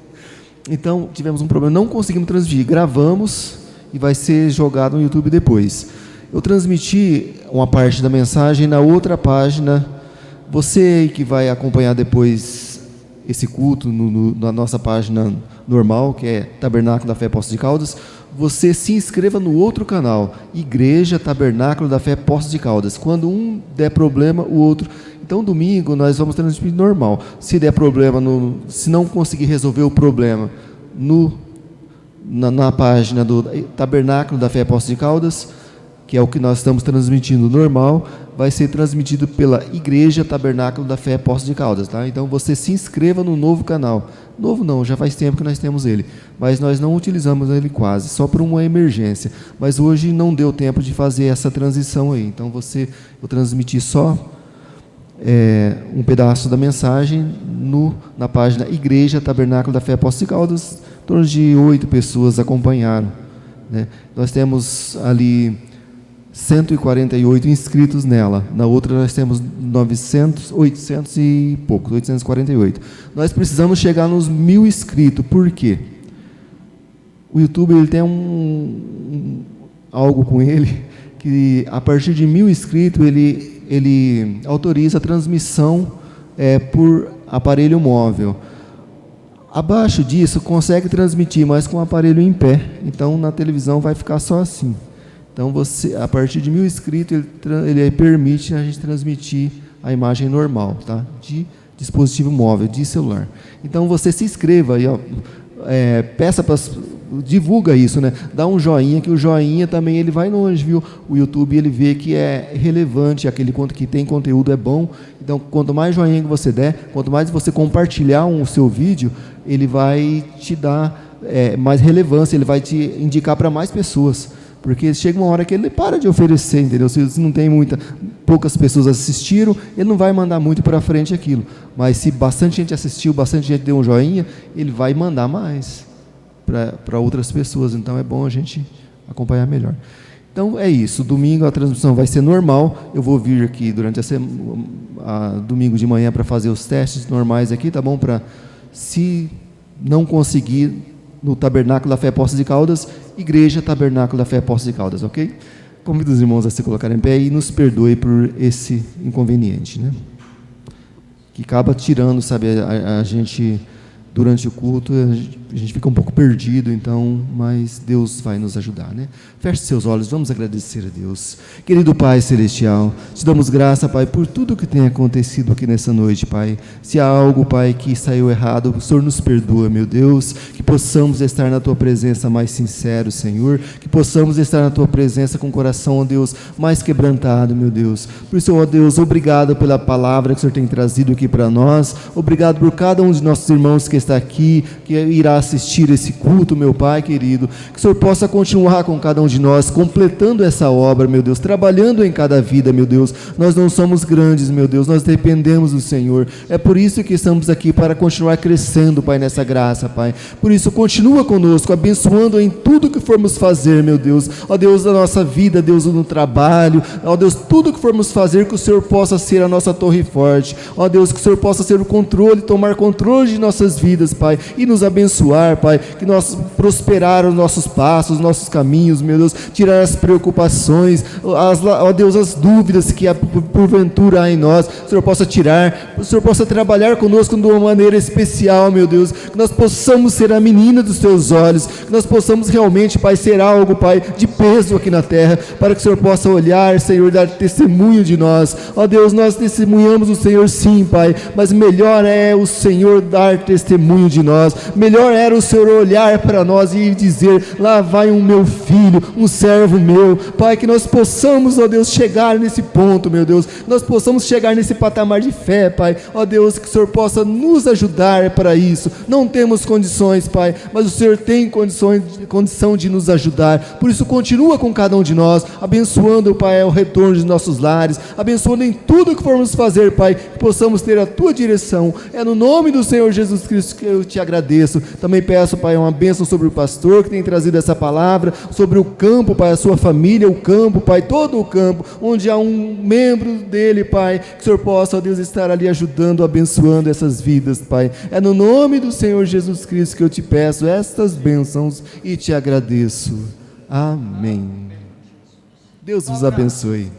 C: Então, tivemos um problema, não conseguimos transmitir. Gravamos e vai ser jogado no YouTube depois. Eu transmiti uma parte da mensagem na outra página. Você que vai acompanhar depois esse culto na nossa página normal, que é Tabernáculo da Fé Poços de Caldas, você se inscreva no outro canal, Igreja Tabernáculo da Fé Poços de Caldas. Quando um der problema, o outro... Então, domingo, nós vamos transmitir normal. Se der problema, se não conseguir resolver o problema na página do Tabernáculo da Fé Poços de Caldas, que é o que nós estamos transmitindo normal, vai ser transmitido pela Igreja Tabernáculo da Fé Poços de Caldas, tá? Então, você se inscreva no novo canal. Novo não, já faz tempo que nós temos ele, mas nós não utilizamos ele quase, só por uma emergência. Mas hoje não deu tempo de fazer essa transição aí. Então, eu transmiti só um pedaço da mensagem na página Igreja Tabernáculo da Fé Poços de Caldas. Em torno de 8 pessoas acompanharam, né? Nós temos ali 148 inscritos nela. Na outra nós temos 800 e poucos, 848. Nós precisamos chegar nos 1000 inscritos. Por quê? O YouTube ele tem algo com ele, que a partir de 1000 inscritos ele autoriza a transmissão por aparelho móvel. Abaixo disso consegue transmitir, mas com o aparelho em pé. Então na televisão vai ficar só assim. Então, a partir de 1000 inscritos, ele permite a gente transmitir a imagem normal, tá? De dispositivo móvel, de celular. Então, você se inscreva aí, ó, divulga isso, né? Dá um joinha, que o joinha também ele vai longe, viu? O YouTube ele vê que é relevante, aquele que tem conteúdo é bom. Então, quanto mais joinha que você der, quanto mais você compartilhar o seu vídeo, ele vai te dar mais relevância, ele vai te indicar para mais pessoas. Porque chega uma hora que ele para de oferecer, entendeu? Se não tem muita... poucas pessoas assistiram, ele não vai mandar muito para frente aquilo. Mas se bastante gente assistiu, bastante gente deu um joinha, ele vai mandar mais para outras pessoas. Então é bom a gente acompanhar melhor. Então é isso, domingo a transmissão vai ser normal, eu vou vir aqui durante domingo de manhã para fazer os testes normais aqui, tá bom? Para, se não conseguir, no Tabernáculo da Fé Poços de Caldas, Igreja Tabernáculo da Fé Poços de Caldas, ok? Convido os irmãos a se colocarem em pé e nos perdoe por esse inconveniente, né? Que acaba tirando, sabe, a gente, durante o culto, a gente fica um pouco perdido, então, mas Deus vai nos ajudar, né? Feche seus olhos, vamos agradecer a Deus. Querido Pai Celestial, te damos graça, Pai, por tudo que tem acontecido aqui nessa noite, Pai. Se há algo, Pai, que saiu errado, o Senhor nos perdoa, meu Deus, que possamos estar na Tua presença mais sincero, Senhor, que possamos estar na Tua presença com o coração, ó Deus, mais quebrantado, meu Deus. Por isso, ó Deus, obrigado pela palavra que o Senhor tem trazido aqui para nós, obrigado por cada um de nossos irmãos que está aqui, que irá assistir esse culto, meu Pai querido, que o Senhor possa continuar com cada um de nós, completando essa obra, meu Deus, trabalhando em cada vida, meu Deus. Nós não somos grandes, meu Deus, nós dependemos do Senhor, é por isso que estamos aqui, para continuar crescendo, Pai, nessa graça, Pai. Por isso, continua conosco, abençoando em tudo que formos fazer, meu Deus, ó Deus, da nossa vida, Deus, no trabalho, ó Deus, tudo que formos fazer, que o Senhor possa ser a nossa torre forte, ó Deus, que o Senhor possa ser o controle, tomar controle de nossas vidas, Pai, e nos abençoar, Pai, que nós prosperar os nossos passos, os nossos caminhos, meu Deus, tirar as preocupações, ó Deus, as dúvidas que porventura há em nós, o Senhor possa tirar, o Senhor possa trabalhar conosco de uma maneira especial, meu Deus, que nós possamos ser a menina dos Teus olhos, que nós possamos realmente, Pai, ser algo, Pai, de peso aqui na terra, para que o Senhor possa olhar, Senhor, dar testemunho de nós, ó Deus, nós testemunhamos o Senhor sim, Pai, mas melhor é o Senhor dar testemunho de nós, melhor era o Senhor olhar para nós e dizer, lá vai um meu filho, um servo meu, Pai, que nós possamos, ó Deus, chegar nesse ponto, meu Deus, nós possamos chegar nesse patamar de fé, Pai, ó Deus, que o Senhor possa nos ajudar para isso. Não temos condições, Pai, mas o Senhor tem condição de nos ajudar, por isso continua com cada um de nós, abençoando, Pai, o retorno de nossos lares, abençoando em tudo que formos fazer, Pai, que possamos ter a Tua direção, é no nome do Senhor Jesus Cristo que eu te agradeço. Também peço, Pai, uma bênção sobre o pastor que tem trazido essa palavra, sobre o campo, Pai, a sua família, o campo, Pai, todo o campo, onde há um membro dele, Pai, que o Senhor possa, ó Deus, estar ali ajudando, abençoando essas vidas, Pai. É no nome do Senhor Jesus Cristo que eu te peço estas bênçãos e te agradeço. Amém. Deus vos abençoe.